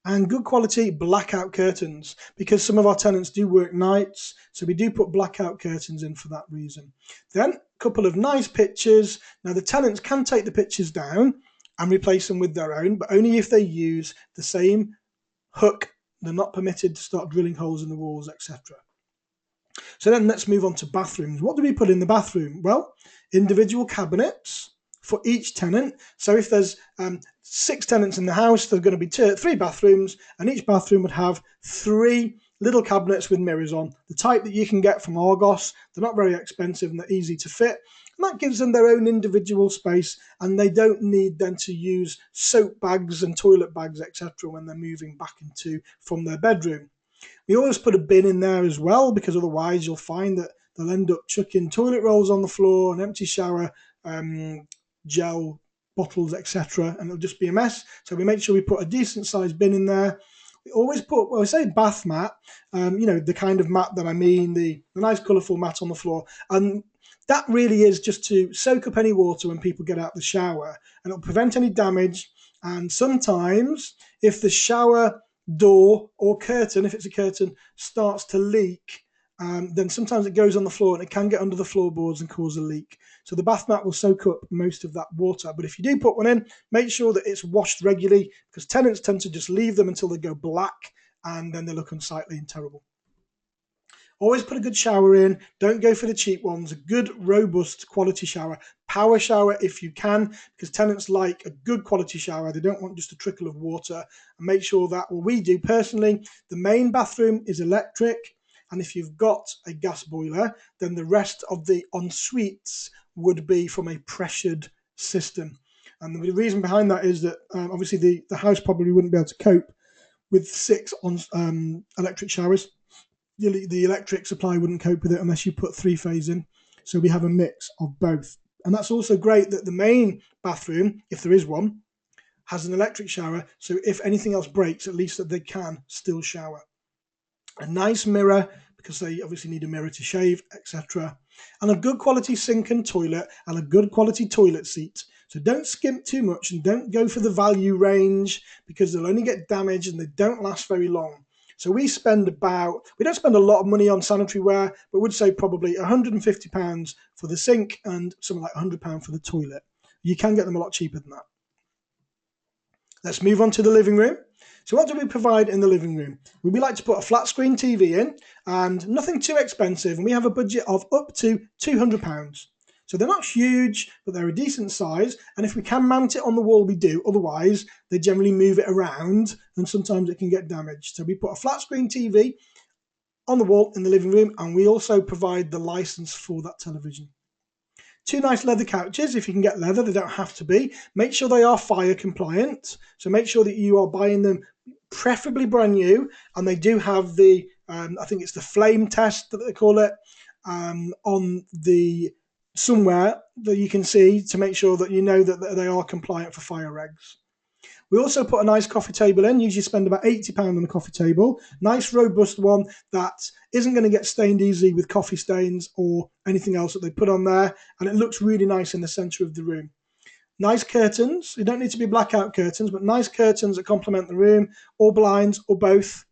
And good quality blackout curtains, because some of our tenants do work nights. So we do put blackout curtains in for that reason. Then a couple of nice pictures. Now the tenants can take the pictures down and replace them with their own, but only if they use the same hook. They're not permitted to start drilling holes in the walls, etc. So then let's move on to bathrooms. What do we put in the bathroom? Well, individual cabinets for each tenant. So if there's 6 tenants in the house, there's going to be 3 bathrooms, and each bathroom would have 3 little cabinets with mirrors on, the type that you can get from Argos. They're not very expensive and they're easy to fit. And that gives them their own individual space, and they don't need then to use soap bags and toilet bags, etc. when they're moving back from their bedroom. We always put a bin in there as well, because otherwise you'll find that they'll end up chucking toilet rolls on the floor, an empty shower, gel bottles, etc. and it'll just be a mess. So we make sure we put a decent sized bin in there. We always put, I say bath mat, the kind of mat that I mean, the nice colourful mat on the floor. And that really is just to soak up any water when people get out the shower, and it'll prevent any damage. And sometimes if the shower door or curtain, if it's a curtain, starts to leak, then sometimes it goes on the floor and it can get under the floorboards and cause a leak. So the bath mat will soak up most of that water. But if you do put one in, make sure that it's washed regularly, because tenants tend to just leave them until they go black and then they look unsightly and terrible. Always put a good shower in. Don't go for the cheap ones. A good, robust, quality shower. Power shower if you can, because tenants like a good quality shower. They don't want just a trickle of water. And make sure that, well, we do personally, the main bathroom is electric. And if you've got a gas boiler, then the rest of the en-suites would be from a pressured system. And the reason behind that is that obviously the house probably wouldn't be able to cope with 6 electric showers. The electric supply wouldn't cope with it unless you put 3-phase in. So we have a mix of both. And that's also great that the main bathroom, if there is one, has an electric shower, so if anything else breaks, at least that they can still shower. A nice mirror, because they obviously need a mirror to shave, etc. And a good quality sink and toilet, and a good quality toilet seat. So don't skimp too much and don't go for the value range, because they'll only get damaged and they don't last very long. So we don't spend a lot of money on sanitary ware, but would say probably £150 for the sink and something like £100 for the toilet. You can get them a lot cheaper than that. Let's move on to the living room. So what do we provide in the living room? We like to put a flat screen TV in, and nothing too expensive, and we have a budget of up to £200. So they're not huge, but they're a decent size, and if we can mount it on the wall, we do. Otherwise, they generally move it around, and sometimes it can get damaged. So we put a flat screen TV on the wall in the living room, and we also provide the license for that television. 2 nice leather couches. If you can get leather, they don't have to be. Make sure they are fire compliant. So make sure that you are buying them preferably brand new, and they do have the, I think it's the flame test that they call it, on the somewhere that you can see to make sure that you know that they are compliant for fire regs. We also put a nice coffee table in. Usually spend about £80 on a coffee table. Nice robust one that isn't going to get stained easily with coffee stains or anything else that they put on there. And it looks really nice in the centre of the room. Nice curtains. You don't need to be blackout curtains, but nice curtains that complement the room, or blinds, or both.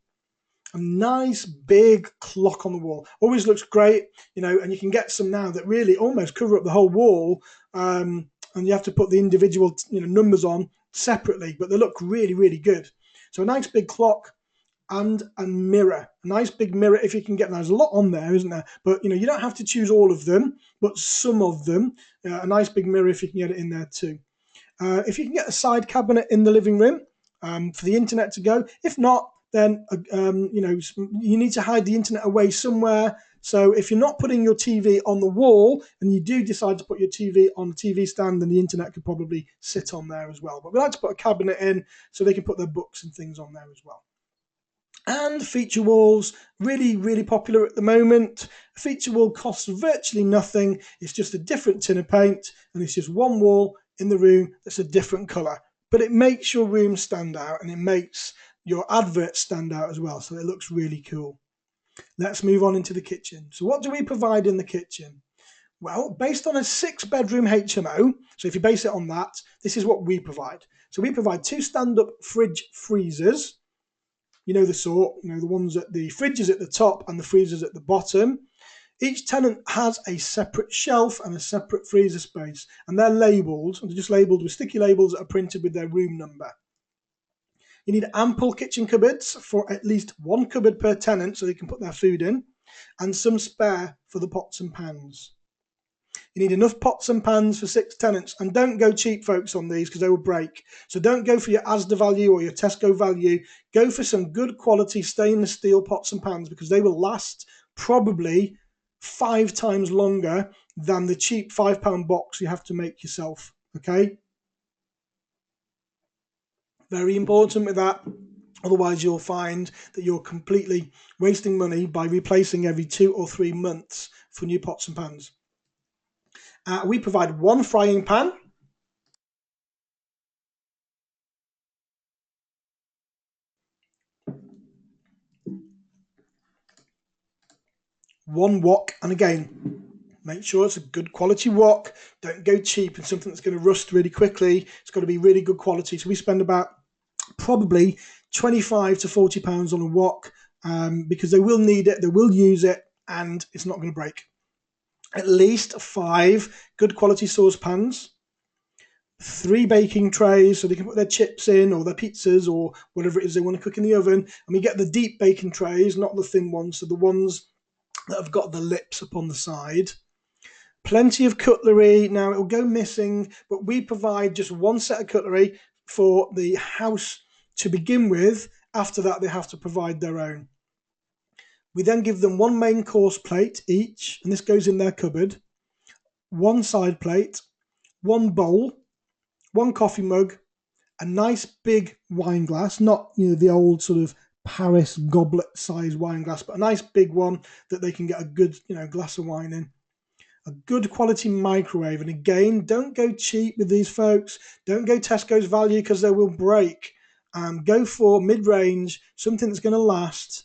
A nice big clock on the wall. Always looks great, and you can get some now that really almost cover up the whole wall. And you have to put the individual numbers on separately, but they look really, really good. So a nice big clock and a mirror. A nice big mirror if you can get. There's a lot on there, isn't there? But you don't have to choose all of them, but some of them. A nice big mirror if you can get it in there too. If you can get a side cabinet in the living room for the internet to go. If not, then you need to hide the internet away somewhere. So if you're not putting your TV on the wall and you do decide to put your TV on the TV stand, then the internet could probably sit on there as well. But we like to put a cabinet in so they can put their books and things on there as well. And feature walls, really, really popular at the moment. A feature wall costs virtually nothing. It's just a different tin of paint, and it's just one wall in the room that's a different colour. But it makes your room stand out, and it makes your advert stand out as well. So it looks really cool. Let's move on into the kitchen. So what do we provide in the kitchen? Well, based on a 6-bedroom HMO, so if you base it on that, this is what we provide. So we provide 2 stand-up fridge freezers. The sort, the ones at the fridge is at the top and the freezers at the bottom. Each tenant has a separate shelf and a separate freezer space, and they're labelled. They're just labelled with sticky labels that are printed with their room number. You need ample kitchen cupboards for at least 1 cupboard per tenant so they can put their food in, and some spare for the pots and pans. You need enough pots and pans for 6 tenants, and don't go cheap, folks, on these because they will break. So don't go for your Asda value or your Tesco value. Go for some good quality stainless steel pots and pans because they will last probably 5 times longer than the cheap £5 box you have to make yourself. Okay? Very important with that. Otherwise, you'll find that you're completely wasting money by replacing every 2 or 3 months for new pots and pans. We provide 1 frying pan, one wok, and again, make sure it's a good quality wok. Don't go cheap and something that's going to rust really quickly. It's got to be really good quality. So we spend about probably £25 to £40 on a wok because they will need it, they will use it, and it's not going to break. At least 5 good quality saucepans, 3 baking trays so they can put their chips in or their pizzas or whatever it is they want to cook in the oven. And we get the deep baking trays, not the thin ones, so the ones that have got the lips up on the side. Plenty of cutlery. Now it will go missing, but we provide just 1 set of cutlery for the house to begin with. After that, they have to provide their own. We then give them 1 main course plate each, and this goes in their cupboard, 1 side plate, 1 bowl, 1 coffee mug, a nice big wine glass, not the old sort of Paris goblet size wine glass, but a nice big one that they can get a good glass of wine in. a good quality microwave. And again, don't go cheap with these folks. Don't go Tesco's value because they will break. Go for mid-range, something that's going to last,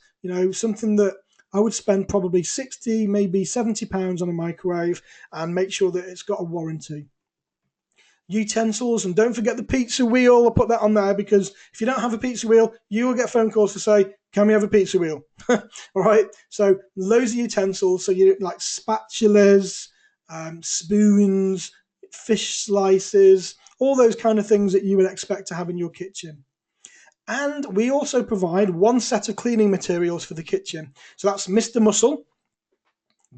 something that I would spend probably 60, maybe £70 on a microwave, and make sure that it's got a warranty. Utensils, and don't forget the pizza wheel. I'll put that on there because if you don't have a pizza wheel, you will get phone calls to say, can we have a pizza wheel? All right, so loads of utensils. So you like spatulas, spoons, fish slices, all those kind of things that you would expect to have in your kitchen. And we also provide one set of cleaning materials for the kitchen. So that's Mr. Muscle,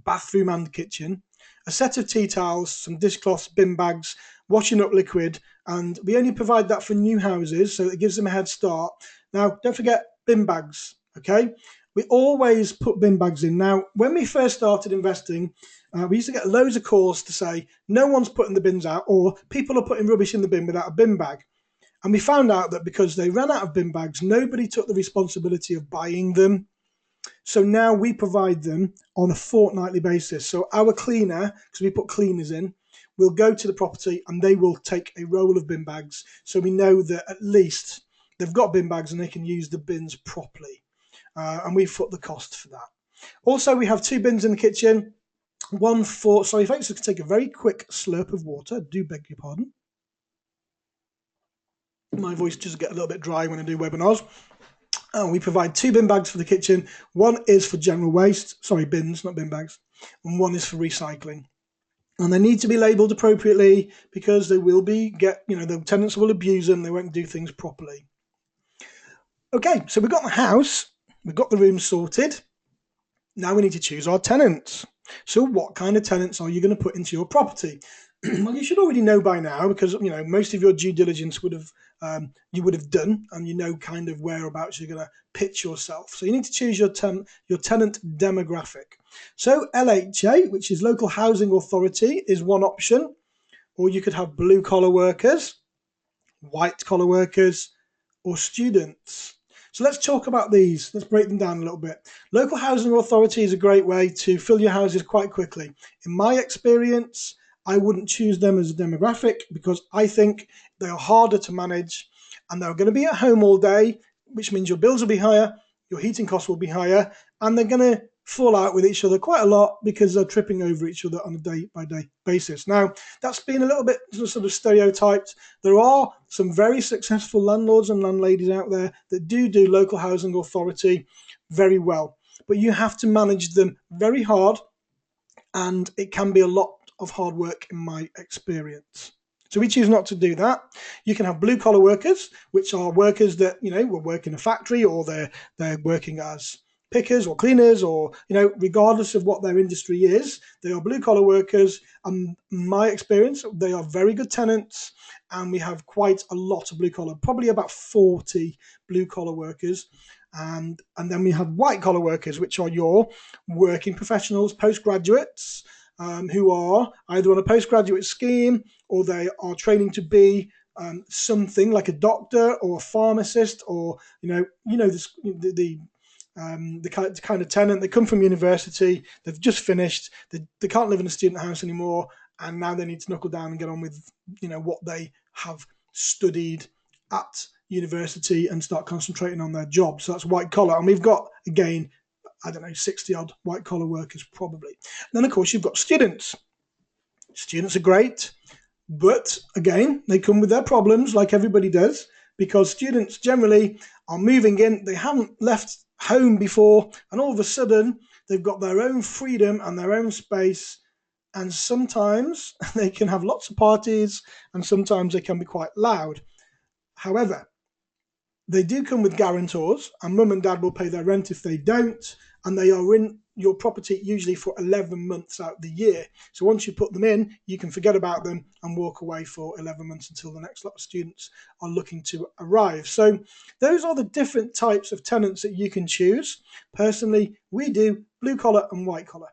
bathroom and kitchen, a set of tea towels, some dishcloths, bin bags, washing up liquid, and we only provide that for new houses, so it gives them a head start. Now, don't forget bin bags, okay? We always put bin bags in. Now, when we first started investing, we used to get loads of calls to say, no one's putting the bins out, or people are putting rubbish in the bin without a bin bag. And we found out that because they ran out of bin bags, nobody took the responsibility of buying them. So now we provide them on a fortnightly basis. So our cleaner, because we put cleaners in, will go to the property and they will take a roll of bin bags. So we know that at least they've got bin bags and they can use the bins properly. And we foot the cost for that. Also, we have 2 bins in the kitchen. One for, sorry folks, I can take a very quick slurp of water. I do beg your pardon. My voice does get a little bit dry when I do webinars. We provide 2 bin bags for the kitchen. One is for general waste, sorry, bins, not bin bags, and one is for recycling. And they need to be labelled appropriately because they will be the tenants will abuse them. They won't do things properly. Okay, so we've got the house, we've got the room sorted. Now we need to choose our tenants. So what kind of tenants are you going to put into your property? Well, you should already know by now because most of your due diligence would have done, and you know kind of whereabouts you're going to pitch yourself. So you need to choose your tenant demographic. So LHA, which is Local Housing Authority, is one option, or you could have blue collar workers, white collar workers, or students. So let's talk about these. Let's break them down a little bit. Local Housing Authority is a great way to fill your houses quite quickly. In my experience, I wouldn't choose them as a demographic because I think they are harder to manage and they're going to be at home all day, which means your bills will be higher, your heating costs will be higher, and they're going to fall out with each other quite a lot because they're tripping over each other on a day-by-day basis. Now, that's been a little bit sort of stereotyped. There are some very successful landlords and landladies out there that do Local Housing Authority very well, but you have to manage them very hard, and it can be a lot of hard work in my experience. So we choose not to do that. You can have blue collar workers, which are workers that will work in a factory, or they're working as pickers or cleaners, or regardless of what their industry is, they are blue collar workers. And in my experience, they are very good tenants, and we have quite a lot of blue collar, probably about 40 blue collar workers. And then we have white collar workers, which are your working professionals, postgraduates, who are either on a postgraduate scheme or they are training to be something like a doctor or a pharmacist, or the kind of tenant. They come from university, they've just finished, they can't live in a student house anymore, and now they need to knuckle down and get on with what they have studied at university and start concentrating on their job. So that's white collar, and we've got, again, 60 odd white collar workers probably. And then of course you've got students. Students are great, but again, they come with their problems like everybody does, because students generally are moving in, they haven't left home before, and all of a sudden they've got their own freedom and their own space, and sometimes they can have lots of parties and sometimes they can be quite loud. However, they do come with guarantors, and mum and dad will pay their rent if they don't, and they are in your property usually for 11 months out of the year. So once you put them in, you can forget about them and walk away for 11 months until the next lot of students are looking to arrive. So those are the different types of tenants that you can choose. Personally, we do blue collar and white collar.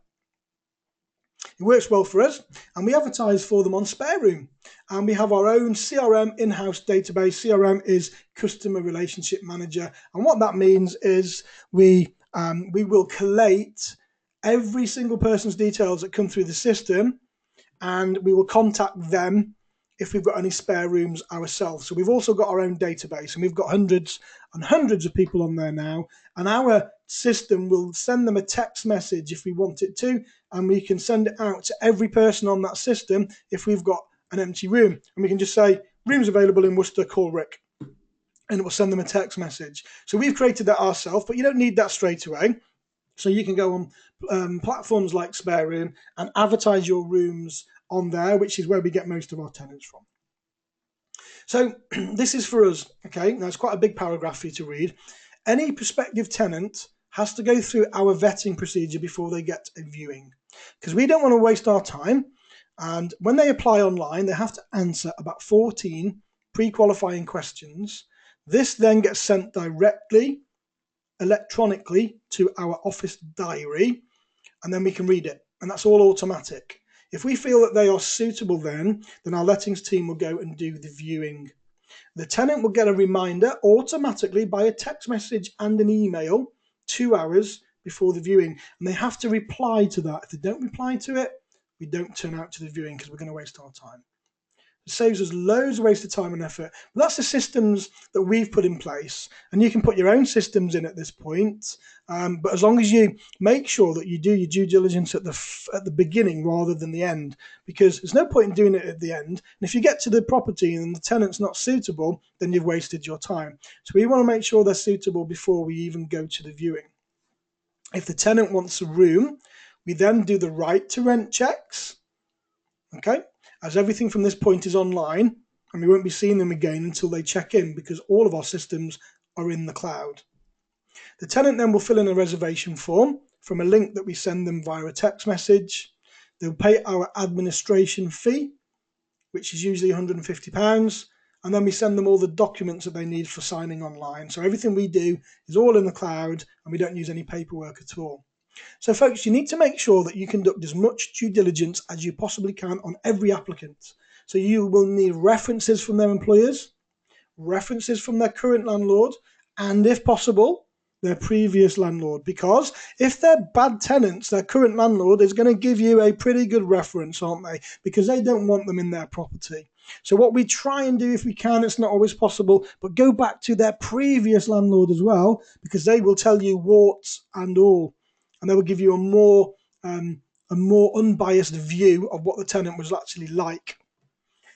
It works well for us, and we advertise for them on Spare Room, and we have our own CRM in-house database. CRM is Customer Relationship Manager, and what that means is we will collate every single person's details that come through the system, and we will contact them if we've got any spare rooms ourselves. So we've also got our own database, and we've got hundreds and hundreds of people on there now, and our system will send them a text message if we want it to, and we can send it out to every person on that system if we've got an empty room, and we can just say, rooms available in Worcester, call Rick, and it will send them a text message. So we've created that ourselves, but you don't need that straight away. So you can go on platforms like Spare Room and advertise your rooms on there, which is where we get most of our tenants from. So this is for us, okay? Now it's quite a big paragraph for you to read. Any prospective tenant has to go through our vetting procedure before they get a viewing, because we don't want to waste our time. And when they apply online, they have to answer about 14 pre-qualifying questions. This then gets sent directly electronically to our office diary, and then we can read it, and that's all automatic. If we feel that they are suitable, then our lettings team will go and do the viewing. The tenant will get a reminder automatically by a text message and an email 2 hours before the viewing, and they have to reply to that. If they don't reply to it, we don't turn out to the viewing because we're going to waste our time. It saves us loads of wasted time and effort. But that's the systems that we've put in place, and you can put your own systems in at this point. But as long as you make sure that you do your due diligence at the beginning rather than the end, because there's no point in doing it at the end. And if you get to the property and the tenant's not suitable, then you've wasted your time. So we want to make sure they're suitable before we even go to the viewing. If the tenant wants a room, we then do the right to rent checks. Okay, as everything from this point is online, and we won't be seeing them again until they check in, because all of our systems are in the cloud. The tenant then will fill in a reservation form from a link that we send them via a text message. They'll pay our administration fee, which is usually £150, and then we send them all the documents that they need for signing online. So everything we do is all in the cloud, and we don't use any paperwork at all. So folks, you need to make sure that you conduct as much due diligence as you possibly can on every applicant. So you will need references from their employers, references from their current landlord, and if possible, their previous landlord. Because if they're bad tenants, their current landlord is going to give you a pretty good reference, aren't they? Because they don't want them in their property. So what we try and do, if we can, it's not always possible, but go back to their previous landlord as well, because they will tell you warts and all. And they will give you a more unbiased view of what the tenant was actually like.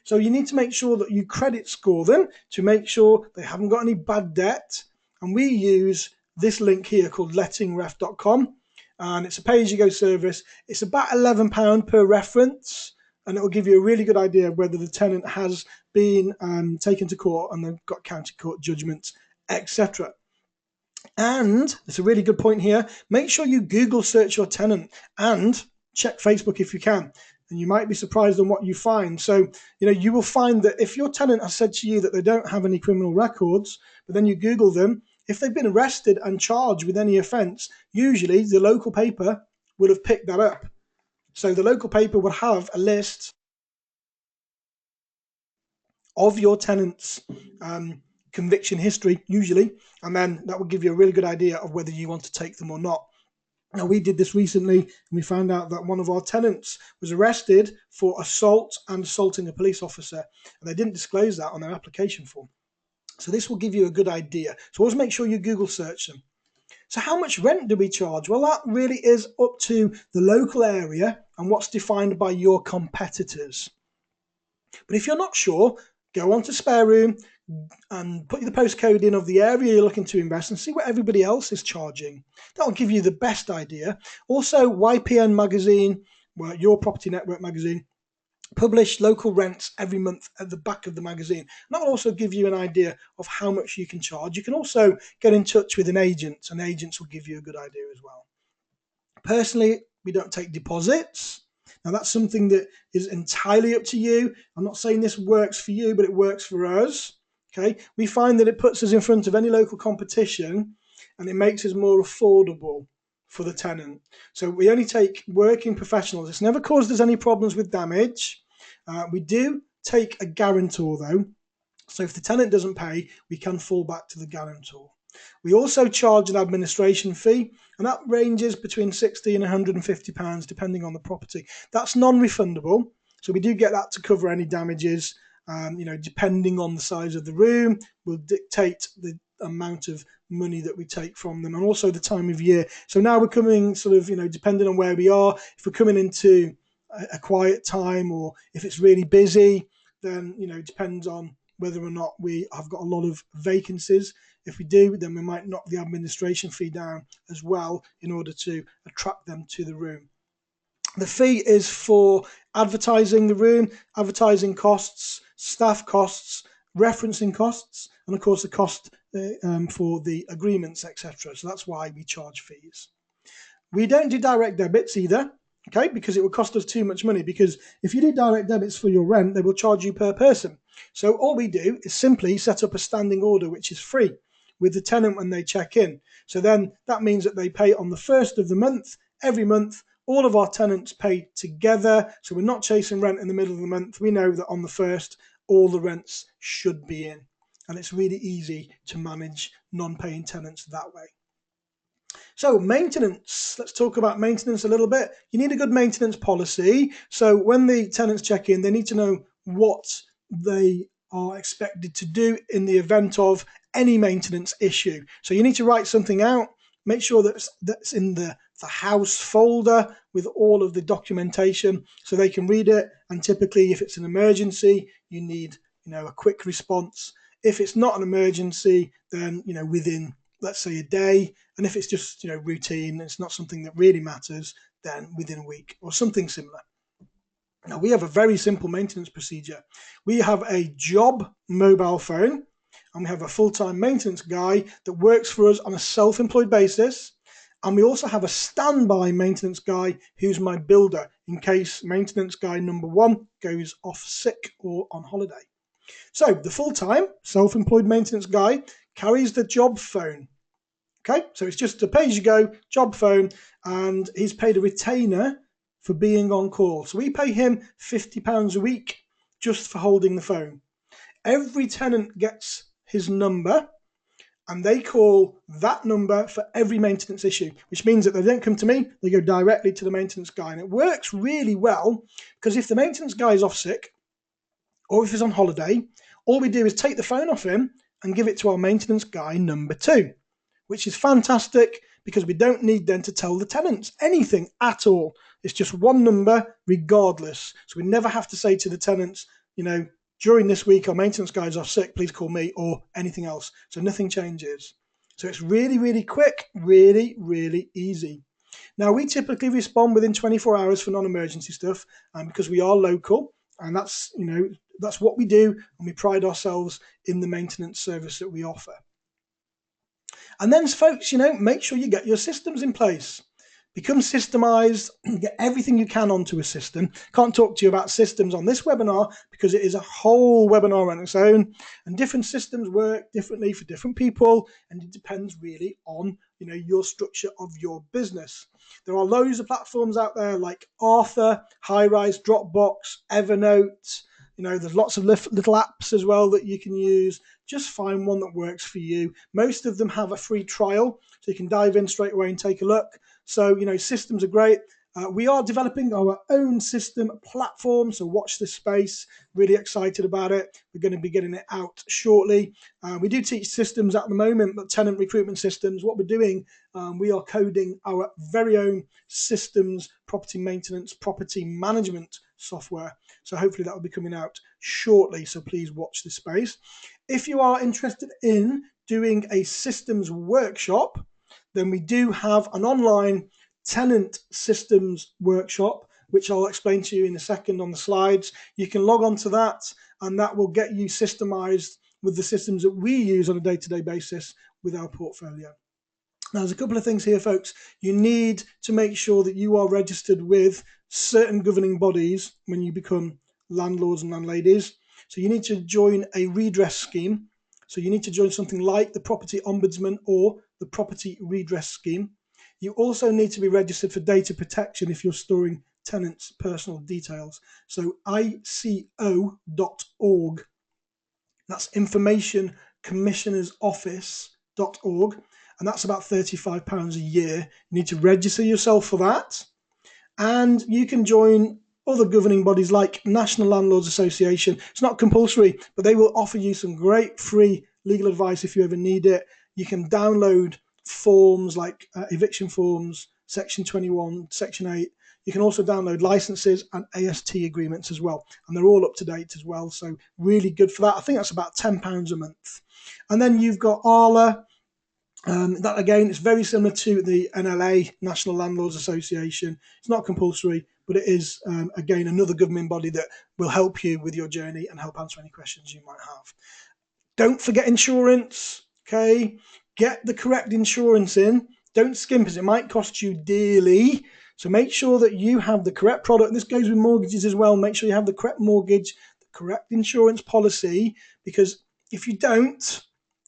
So you need to make sure that you credit score them to make sure they haven't got any bad debt. And we use this link here called lettingref.com, and it's a pay-as-you-go service. It's about £11 per reference, and it will give you a really good idea of whether the tenant has been taken to court and they've got county court judgments, etc. And it's a really good point here. Make sure you Google search your tenant and check Facebook if you can. And you might be surprised on what you find. So, you will find that if your tenant has said to you that they don't have any criminal records, but then you Google them, if they've been arrested and charged with any offence, usually the local paper will have picked that up. So the local paper will have a list of your tenant's conviction history, usually, and then that will give you a really good idea of whether you want to take them or not. Now, we did this recently, and we found out that one of our tenants was arrested for assault and assaulting a police officer, and they didn't disclose that on their application form. So this will give you a good idea. So always make sure you Google search them. So how much rent do we charge? Well, that really is up to the local area and what's defined by your competitors. But if you're not sure, go on to Spare Room and put the postcode in of the area you're looking to invest and see what everybody else is charging. That will give you the best idea. Also, YPN magazine, Your Property Network magazine, publish local rents every month at the back of the magazine. And that will also give you an idea of how much you can charge. You can also get in touch with an agent, and agents will give you a good idea as well. Personally, we don't take deposits. Now, that's something that is entirely up to you. I'm not saying this works for you, but it works for us. Okay, we find that it puts us in front of any local competition, and it makes us more affordable for the tenant. So we only take working professionals. It's never caused us any problems with damage. We do take a guarantor though. So if the tenant doesn't pay, we can fall back to the guarantor. We also charge an administration fee, and that ranges between £60 and £150 depending on the property. That's non-refundable, so we do get that to cover any damages. Depending on the size of the room, will dictate the amount of money that we take from them, and also the time of year. So now we're coming depending on where we are, if we're coming into a quiet time or if it's really busy, then it depends on whether or not we have got a lot of vacancies. If we do, then we might knock the administration fee down as well in order to attract them to the room. The fee is for advertising the room, advertising costs, staff costs, referencing costs, and of course the cost for the agreements, etc. So that's why we charge fees. We don't do direct debits either, okay, because it would cost us too much money, because if you do direct debits for your rent, they will charge you per person. So all we do is simply set up a standing order, which is free, with the tenant when they check in. So then that means that they pay on the first of the month, every month. All of our tenants pay together, so we're not chasing rent in the middle of the month. We know that on the first, all the rents should be in. And it's really easy to manage non-paying tenants that way. So maintenance, let's talk about maintenance a little bit. You need a good maintenance policy. So when the tenants check in, they need to know what they are expected to do in the event of any maintenance issue. So you need to write something out, make sure that's in the house folder with all of the documentation so they can read it. And typically if it's an emergency, you need a quick response. If it's not an emergency, then within, let's say, a day. And if it's just routine, it's not something that really matters, then within a week or something similar. Now we have a very simple maintenance procedure. We have a job mobile phone, and we have a full-time maintenance guy that works for us on a self-employed basis. And we also have a standby maintenance guy who's my builder in case maintenance guy number 1 goes off sick or on holiday. So the full-time self-employed maintenance guy carries the job phone. Okay, so it's just a pay-as-you-go job phone, and he's paid a retainer for being on call. So we pay him £50 a week just for holding the phone. Every tenant gets his number, and they call that number for every maintenance issue, which means that they don't come to me, they go directly to the maintenance guy. And it works really well, because if the maintenance guy is off sick, or if he's on holiday, all we do is take the phone off him and give it to our maintenance guy number 2. Which is fantastic, because we don't need then to tell the tenants anything at all. It's just one number regardless. So we never have to say to the tenants, during this week our maintenance guy's off sick, please call me, or anything else. So nothing changes. So it's really, really quick, really, really easy. Now we typically respond within 24 hours for non-emergency stuff, because we are local, and that's what we do, and we pride ourselves in the maintenance service that we offer. And then, folks, make sure you get your systems in place. Become systemized, get everything you can onto a system. Can't talk to you about systems on this webinar because it is a whole webinar on its own. And different systems work differently for different people, and it depends really on your structure of your business. There are loads of platforms out there like Arthur, Highrise, Dropbox, Evernote. There's lots of little apps as well that you can use. Just find one that works for you. Most of them have a free trial, so you can dive in straight away and take a look. So, systems are great. We are developing our own system platform, so watch this space. Really excited about it. We're going to be getting it out shortly. We do teach systems at the moment, but tenant recruitment systems. What we're doing, we are coding our very own systems, property maintenance, property management software. So hopefully that will be coming out shortly. So please watch this space. If you are interested in doing a systems workshop, then we do have an online tenant systems workshop, which I'll explain to you in a second on the slides. You can log on to that, and that will get you systemized with the systems that we use on a day-to-day basis with our portfolio. Now, there's a couple of things here, folks. You need to make sure that you are registered with certain governing bodies when you become landlords and landladies. So you need to join a redress scheme. So you need to join something like the Property Ombudsman or the Property Redress Scheme. You also need to be registered for data protection if you're storing tenants' personal details. So ICO.org, that's Information Commissioner's Office and that's about £35 a year. You need to register yourself for that, and you can join other governing bodies like National Landlords Association. It's not compulsory, but they will offer you some great free legal advice if you ever need it. You can download forms like eviction forms, Section 21, Section 8. You can also download licenses and AST agreements as well, and they're all up to date as well, so really good for that. I think that's about £10 a month. And then you've got ARLA. That again is very similar to the NLA, National Landlords Association. It's not compulsory, but it is again another governing body that will help you with your journey and help answer any questions you might have. Don't forget insurance, okay? Get the correct insurance in. Don't skimp as it might cost you dearly. So make sure that you have the correct product. And this goes with mortgages as well. Make sure you have the correct mortgage, the correct insurance policy, because if you don't,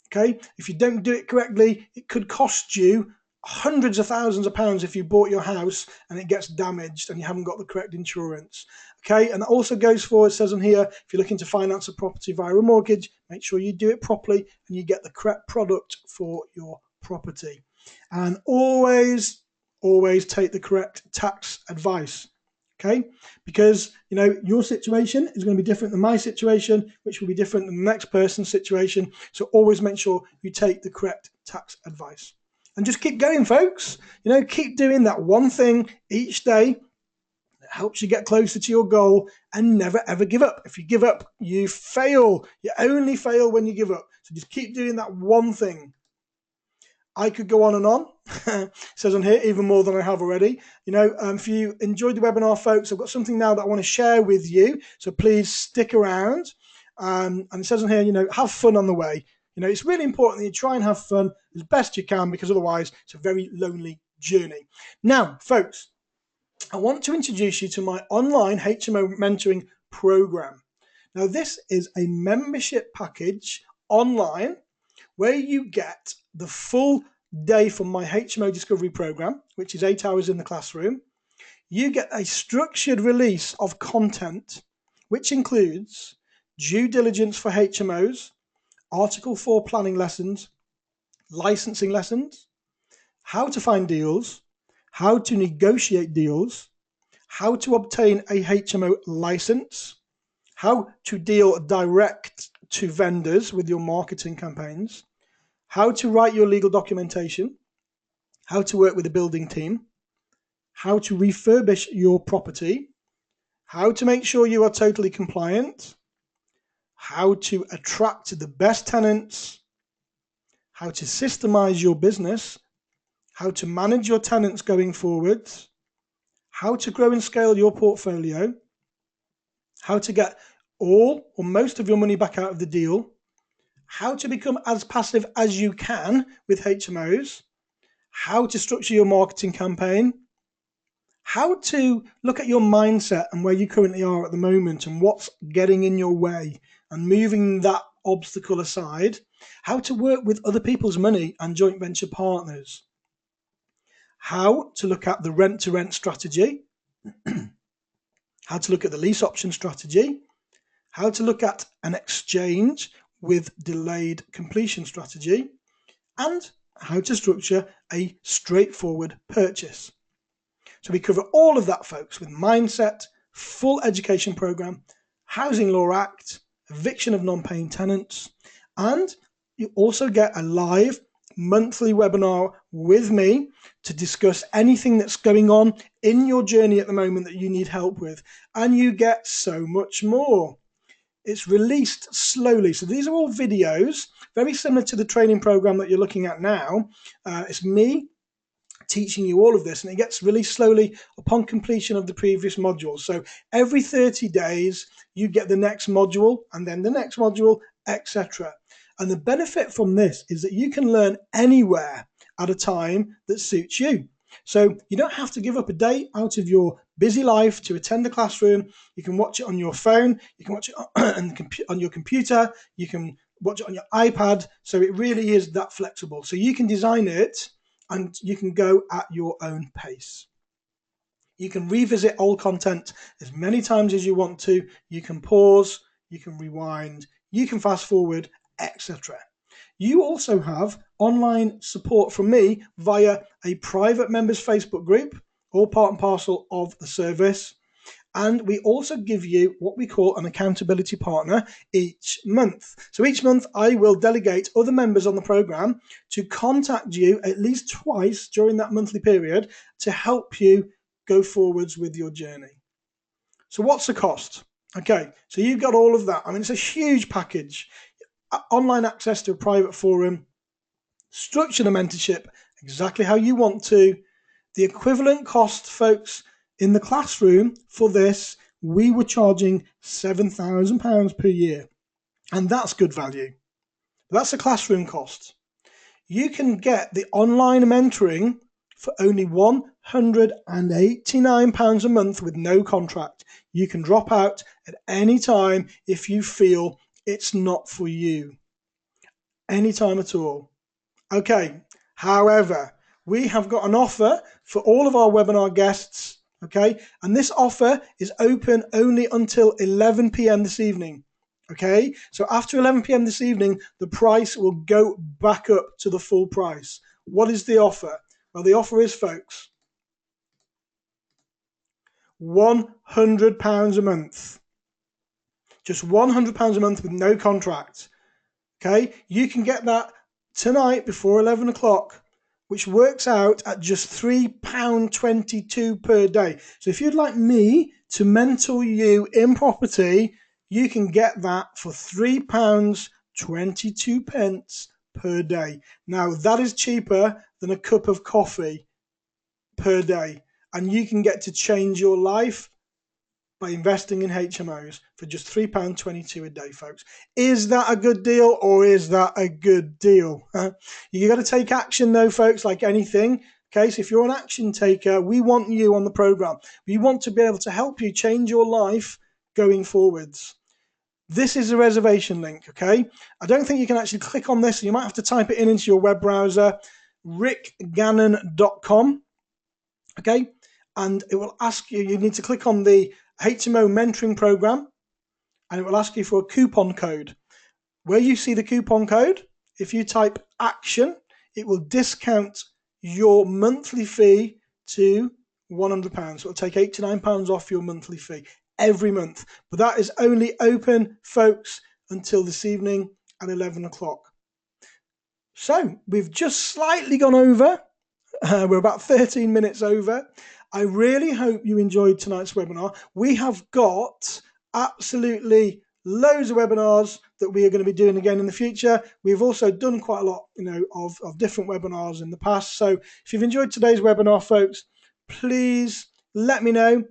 okay, if you don't do it correctly, it could cost you hundreds of thousands of pounds if you bought your house and it gets damaged and you haven't got the correct insurance. Okay, and that also goes for, it says on here, if you're looking to finance a property via a mortgage, make sure you do it properly and you get the correct product for your property. And always take the correct tax advice. Okay, because your situation is going to be different than my situation, which will be different than the next person's situation. So always make sure you take the correct tax advice. And just keep going, folks. Keep doing that one thing each day that helps you get closer to your goal, and never ever give up. If you give up, you fail. You only fail when you give up. So just keep doing that one thing. I could go on and on. It says on here, even more than I have already. If you enjoyed the webinar, folks, I've got something now that I want to share with you. So please stick around. And it says on here, have fun on the way. It's really important that you try and have fun as best you can, because otherwise it's a very lonely journey. Now, folks, I want to introduce you to my online HMO mentoring program. Now, this is a membership package online where you get the full day from my HMO discovery program, which is 8 hours in the classroom. You get a structured release of content, which includes due diligence for HMOs, Article 4 planning lessons, licensing lessons, how to find deals, how to negotiate deals, how to obtain a HMO license, how to deal direct to vendors with your marketing campaigns, how to write your legal documentation, how to work with a building team, how to refurbish your property, how to make sure you are totally compliant, how to attract the best tenants, how to systemize your business, how to manage your tenants going forwards, how to grow and scale your portfolio, how to get all or most of your money back out of the deal, how to become as passive as you can with HMOs, how to structure your marketing campaign, how to look at your mindset and where you currently are at the moment and what's getting in your way and moving that obstacle aside, how to work with other people's money and joint venture partners, how to look at the rent-to-rent strategy, how to look at the lease option strategy, how to look at an exchange with delayed completion strategy, and how to structure a straightforward purchase. So we cover all of that, folks, with mindset, full education program, Housing Law Act, eviction of non-paying tenants, and you also get a live monthly webinar with me to discuss anything that's going on in your journey at the moment that you need help with. And you get so much more. It's released slowly. So these are all videos, very similar to the training program that you're looking at now. It's me teaching you all of this, and it gets released slowly upon completion of the previous modules. So every 30 days, you get the next module, and then the next module, etc. And the benefit from this is that you can learn anywhere at a time that suits you. So you don't have to give up a day out of your busy life to attend the classroom. You can watch it on your phone, you can watch it on your computer, you can watch it on your iPad. So it really is that flexible. So you can design it and you can go at your own pace. You can revisit old content as many times as you want to. You can pause, you can rewind, you can fast forward, etc. You also have online support from me via a private members Facebook group, all part and parcel of the service. And we also give you what we call an accountability partner each month. So each month I will delegate other members on the program to contact you at least twice during that monthly period to help you go forwards with your journey. So what's the cost? Okay, so you've got all of that. I mean, it's a huge package. Online access to a private forum, structured mentorship exactly how you want to. The equivalent cost, folks, in the classroom for this, we were charging £7,000 per year. And that's good value. That's a classroom cost. You can get the online mentoring for only £189 a month with no contract. You can drop out at any time if you feel it's not for you. Anytime at all. Okay, however, we have got an offer for all of our webinar guests, okay? And this offer is open only until 11 p.m. this evening, okay? So after 11 p.m. this evening, the price will go back up to the full price. What is the offer? Well, the offer is, folks, £100 a month. Just £100 a month with no contract, okay? You can get that tonight before 11 o'clock, which works out at just £3.22 per day. So if you'd like me to mentor you in property, you can get that for £3.22 per day. Now, that is cheaper than a cup of coffee per day, and you can get to change your life by investing in HMOs for just £3.22 a day, folks. Is that a good deal, or is that a good deal? You got to take action though, folks, like anything. Okay, so if you're an action taker, we want you on the program. We want to be able to help you change your life going forwards. This is a reservation link, okay? I don't think you can actually click on this. You might have to type it into your web browser, rickgannon.com, okay? And it will ask you, you need to click on the HMO mentoring program, and it will ask you for a coupon code. Where you see the coupon code, if you type action, it will discount your monthly fee to £100. So it'll take £89 off your monthly fee every month. But that is only open, folks, until this evening at 11 o'clock. So we've just slightly gone over. We're about 13 minutes over. I really hope you enjoyed tonight's webinar. We have got absolutely loads of webinars that we are going to be doing again in the future. We've also done quite a lot, of different webinars in the past. So if you've enjoyed today's webinar, folks, please let me know.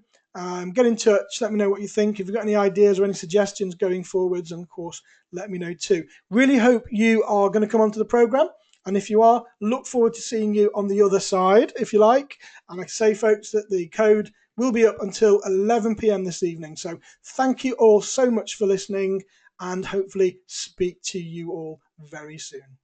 Get in touch. Let me know what you think. If you've got any ideas or any suggestions going forwards, and of course, let me know too. Really hope you are going to come onto the program. And if you are, look forward to seeing you on the other side, if you like. And I say, folks, that the code will be up until 11 p.m. this evening. So thank you all so much for listening, and hopefully speak to you all very soon.